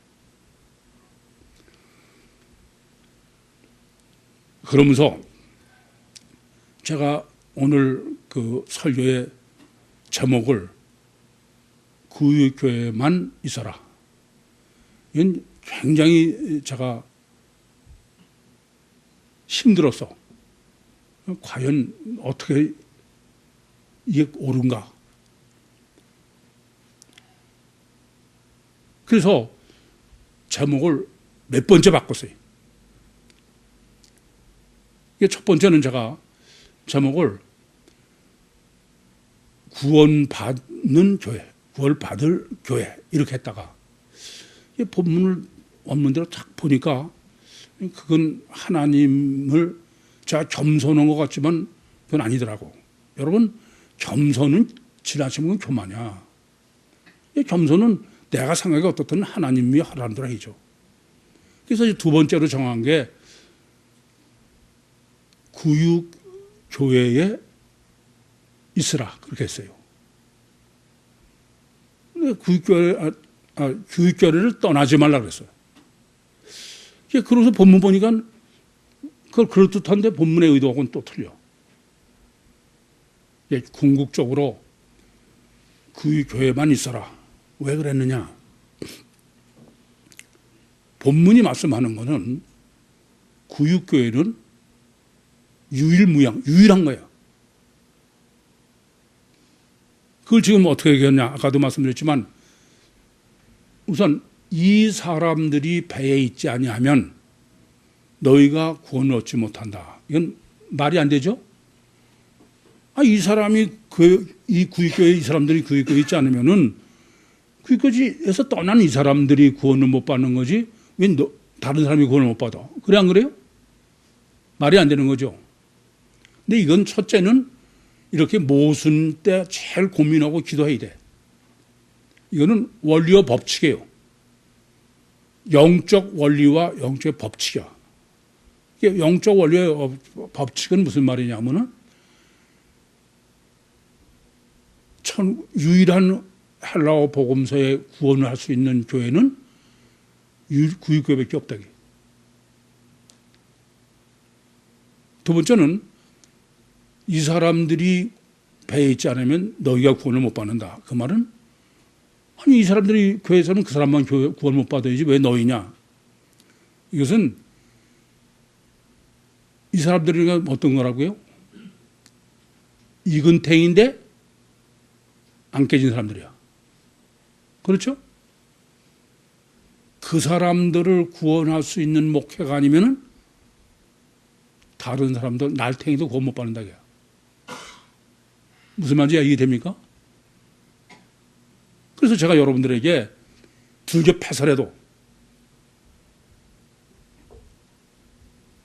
그러면서 제가 오늘 그 설교의 제목을 구유교회만 있어라. 이건 굉장히 제가 힘들었어. 과연 어떻게 이게 옳은가. 그래서 제목을 몇 번째 바꿨어요. 이게 첫 번째는 제가 제목을 구원받는 교회, 구원받을 교회 이렇게 했다가 본문을 원문대로 딱 보니까 그건 하나님을 제가 겸손한 것 같지만 그건 아니더라고. 여러분 겸손은 지나치면 교만이야. 이 겸손은 내가 생각이 어떻든 하나님이 하라는 대로 해죠. 그래서 이제 두 번째로 정한 게 구육교회에 있으라 그렇게 했어요. 교육교회를 떠나지 말라 그랬어요. 그래서 본문 보니까 그걸 그럴듯한데 본문의 의도하고는 또 틀려. 궁극적으로 구육교회만 있어라. 왜 그랬느냐? 본문이 말씀하는 것은 구육교회는 유일한 거야. 그걸 지금 어떻게 얘기했냐? 아까도 말씀드렸지만 우선 이 사람들이 배에 있지 아니하면 너희가 구원을 얻지 못한다. 이건 말이 안 되죠? 이 사람이 이 구육교회 이 사람들이 구육교회 있지 않으면은 구육교회에서 떠난 이 사람들이 구원을 못 받는 거지 왜 다른 사람이 구원을 못 받아? 그래 안 그래요? 말이 안 되는 거죠. 근데 이건 첫째는 이렇게 모순 때 제일 고민하고 기도해야 돼. 이거는 원리와 법칙이에요. 영적 원리와 영적 법칙이야. 영적 원리와 법칙은 무슨 말이냐면은 유일한 헬라어 복음서에 구원을 할 수 있는 교회는 구육교회밖에 없다. 두 번째는 이 사람들이 배에 있지 않으면 너희가 구원을 못 받는다. 그 말은 아니 이 사람들이 교회에서는 그 사람만 구원 못 받아야지 왜 너희냐. 이것은 이 사람들이 어떤 거라고요? 익은 탱인데 안 깨진 사람들이야. 그렇죠? 그 사람들을 구원할 수 있는 목회가 아니면은 다른 사람들 날탱이도 구원 못 받는다. 무슨 말인지 이해됩니까? 그래서 제가 여러분들에게 불교 패설해도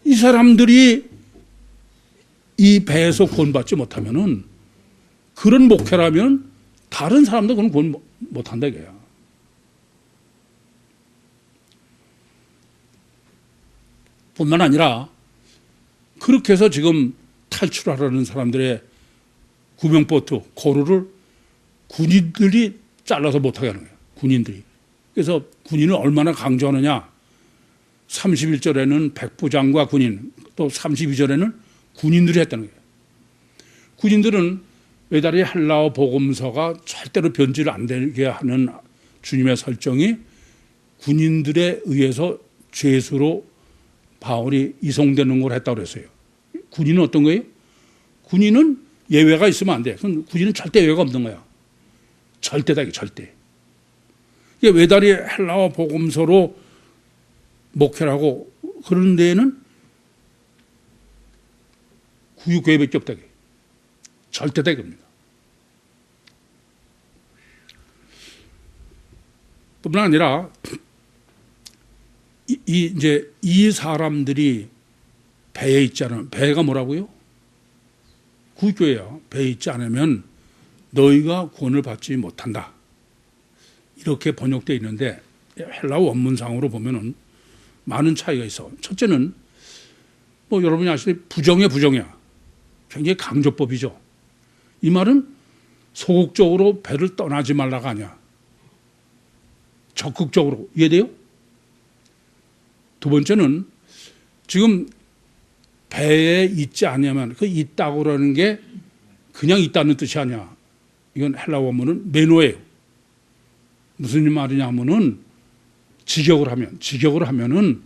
이 사람들이 이 배에서 구원받지 못하면은 그런 목회라면 다른 사람도 그건 구원 못한다 이거야. 뿐만 아니라 그렇게 해서 지금 탈출하려는 사람들의 구명보트, 고루를 군인들이 잘라서 못하게 하는 거예요. 군인들이. 그래서 군인을 얼마나 강조하느냐. 31절에는 백부장과 군인, 또 32절에는 군인들이 했다는 거예요. 군인들은 외다리 헬라어 복음서가 절대로 변질 안 되게 하는 주님의 설정이 군인들에 의해서 죄수로 바울이 이송되는 걸 했다고 그랬어요. 군인은 어떤 거예요? 군인은 예외가 있으면 안 돼. 군인은 절대 예외가 없는 거야. 절대다, 이게 절대. 이게 외다리 헬라어 복음서로 목회를 하고 그런 데에는 구육교회밖에 없다. 절대다 이겁니다. 뿐만 아니라 이 사람들이 배에 있지 않으면, 배가 뭐라고요? 구육교회야. 배에 있지 않으면 너희가 구원을 받지 못한다. 이렇게 번역되어 있는데 헬라어 원문상으로 보면은 많은 차이가 있어. 첫째는 여러분이 아시다시피 부정의 부정이야. 굉장히 강조법이죠. 이 말은 소극적으로 배를 떠나지 말라가 아니야. 적극적으로. 이해돼요? 두 번째는 지금 배에 있지 않으면 그 있다고 그러는 게 그냥 있다는 뜻이 아니야. 이건 헬라어 원문은 메노예요. 무슨 말이냐 하면은 직역을 하면은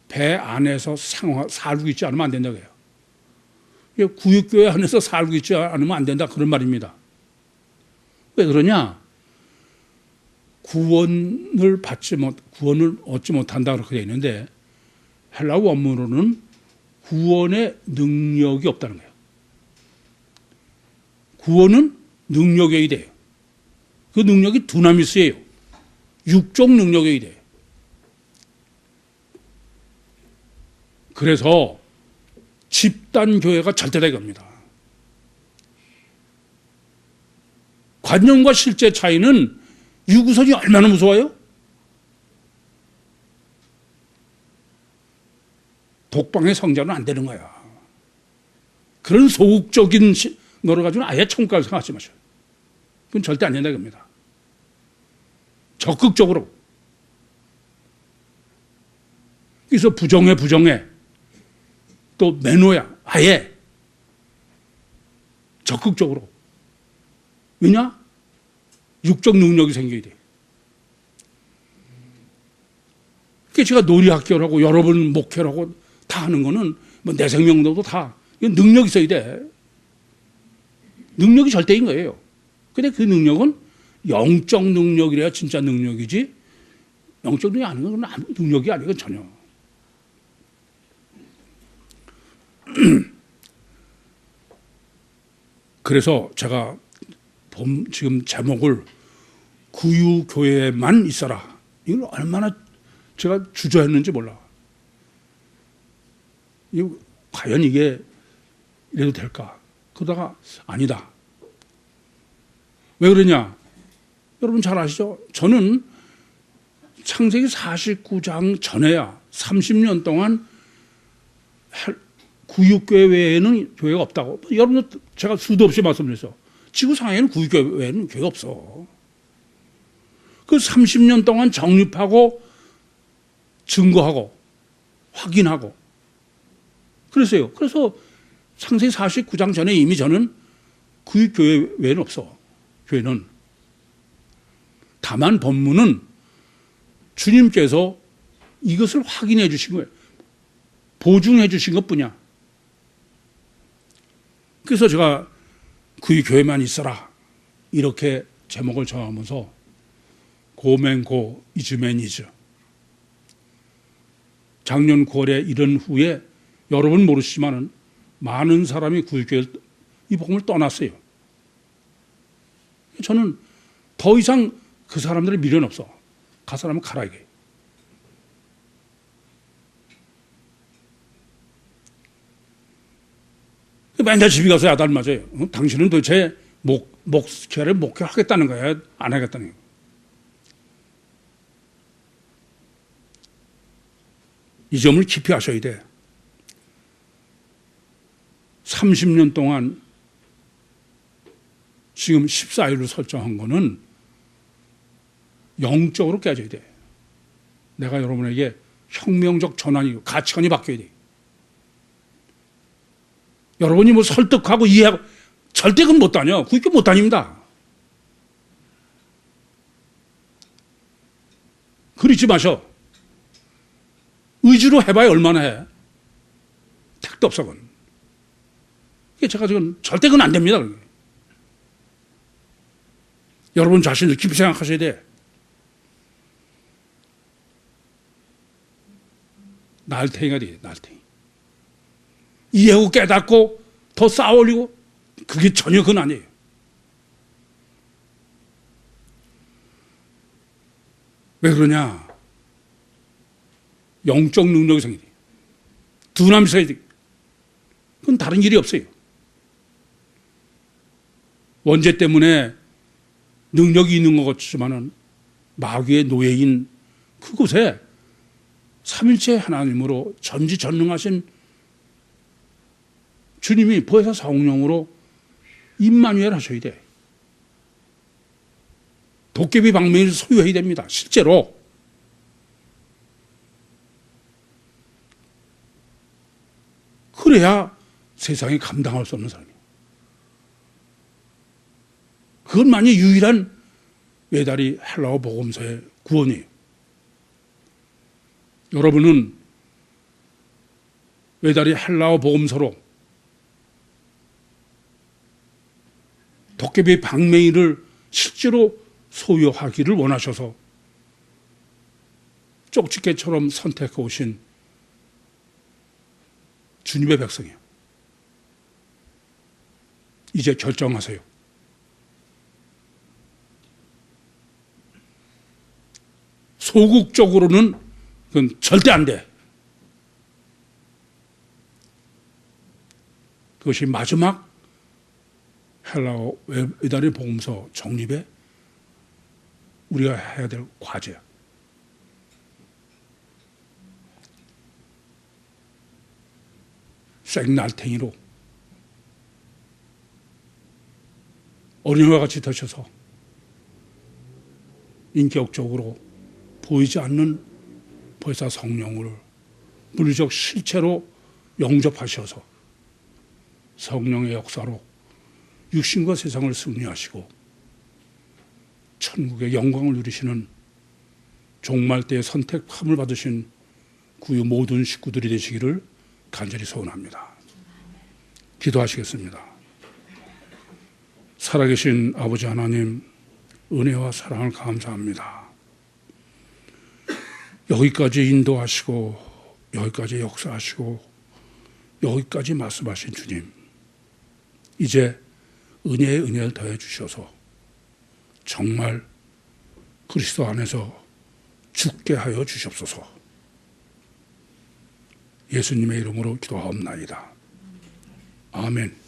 배 안에서 살고 있지 않으면 안 된다고 해요. 구육교회 안에서 살고 있지 않으면 안 된다 그런 말입니다. 왜 그러냐? 구원을 얻지 못한다 그렇게 되어 있는데 헬라어 원문으로는 구원의 능력이 없다는 거예요. 구원은 능력이 돼요. 그 능력이 두나미스예요. 육종 능력이 돼요. 그래서 집단교회가 절대다 이겁니다. 관념과 실제 차이는 유구선이 얼마나 무서워요? 독방의 성자는 안 되는 거야. 그런 소극적인 거를 가지고는 아예 천국갈 생각하지 마세요. 그건 절대 안 된다 이겁니다. 적극적으로. 그래서 부정해. 또 매너야. 아예. 적극적으로. 왜냐? 육적 능력이 생겨야 돼. 그러니까 제가 놀이학교를 하고 여러 번 목회를 하고 다 하는 거는 뭐 내 생명도 다 능력이 있어야 돼. 능력이 절대인 거예요. 근데 그 능력은 영적 능력이래야 진짜 능력이지 영적 능력이 아닌 건 아무 능력이 아니고 전혀. 그래서 제가 지금 제목을 구유교회에만 있어라. 이걸 얼마나 제가 주저했는지 몰라. 과연 이게 이래도 될까? 그러다가 아니다. 왜 그러냐? 여러분 잘 아시죠? 저는 창세기 49장 전에야 30년 동안 구육교회 외에는 교회가 없다고. 여러분 제가 수도 없이 말씀드렸어. 지구상에는 구육교회 외에는 교회가 없어. 그 30년 동안 정립하고 증거하고 확인하고 그랬어요. 그래서 창세기 49장 전에 이미 저는 구육교회 외에는 없어. 교회는. 다만 본문은 주님께서 이것을 확인해 주신 거예요. 보증해 주신 것뿐이야. 그래서 제가 구육교회만 있어라 이렇게 제목을 정하면서 고맨고 이즈맨이즈 작년 9월에 이른 후에 여러분 모르시지만은 많은 사람이 구육교회 이 복음을 떠났어요. 저는 더 이상 그 사람들의 미련 없어. 가 사람은 가라 이게. 맨날 집에 가서 야단 맞아요. 당신은 도대체 목회를 목회하겠다는 거야? 안 하겠다는 거야? 이 점을 깊이 아셔야 돼. 30년 동안 지금 14일로 설정한 거는 영적으로 깨져야 돼. 내가 여러분에게 혁명적 전환이고 가치관이 바뀌어야 돼. 여러분이 뭐 설득하고 이해하고 절대 그건 못 다녀. 그렇게 못 다닙니다. 그러지 마셔. 의지로 해봐야 얼마나 해. 택도 없어 그건. 제가 지금 절대 그건 안 됩니다. 여러분 자신을 깊이 생각하셔야 돼. 날탱이가 돼, 날탱이. 이해하고 깨닫고 더 쌓아올리고 그게 전혀 그건 아니에요. 왜 그러냐? 영적 능력이 생기니 두나미 있어야 돼. 그건 다른 일이 없어요. 원죄 때문에 능력이 있는 것 같지만은 마귀의 노예인 그곳에 삼일체 하나님으로 전지전능하신 주님이 보혜사 성령으로 임마누엘 하셔야 돼. 도깨비 방맹이를 소유해야 됩니다. 실제로. 그래야 세상에 감당할 수 없는 사람이에요. 그것만이 유일한 외다리 헬라어 복음서의 구원이에요. 여러분은 외다리 헬라어 복음서로 도깨비 방맹이를 실제로 소유하기를 원하셔서 쪽집게처럼 선택해 오신 주님의 백성이에요. 이제 결정하세요. 소극적으로는 그건 절대 안 돼. 그것이 마지막 헬라어 이단의 복음서 정립에 우리가 해야 될 과제야. 생날탱이로 어린이와 같이 되셔서 인격적으로 보이지 않는 보혜사 성령을 물리적 실체로 영접하셔서 성령의 역사로 육신과 세상을 승리하시고 천국의 영광을 누리시는 종말 때의 선택함을 받으신 구유 모든 식구들이 되시기를 간절히 소원합니다. 기도하시겠습니다. 살아계신 아버지 하나님, 은혜와 사랑을 감사합니다. 여기까지 인도하시고 여기까지 역사하시고 여기까지 말씀하신 주님, 이제 은혜의 은혜를 더해 주셔서 정말 그리스도 안에서 죽게 하여 주시옵소서. 예수님의 이름으로 기도하옵나이다. 아멘.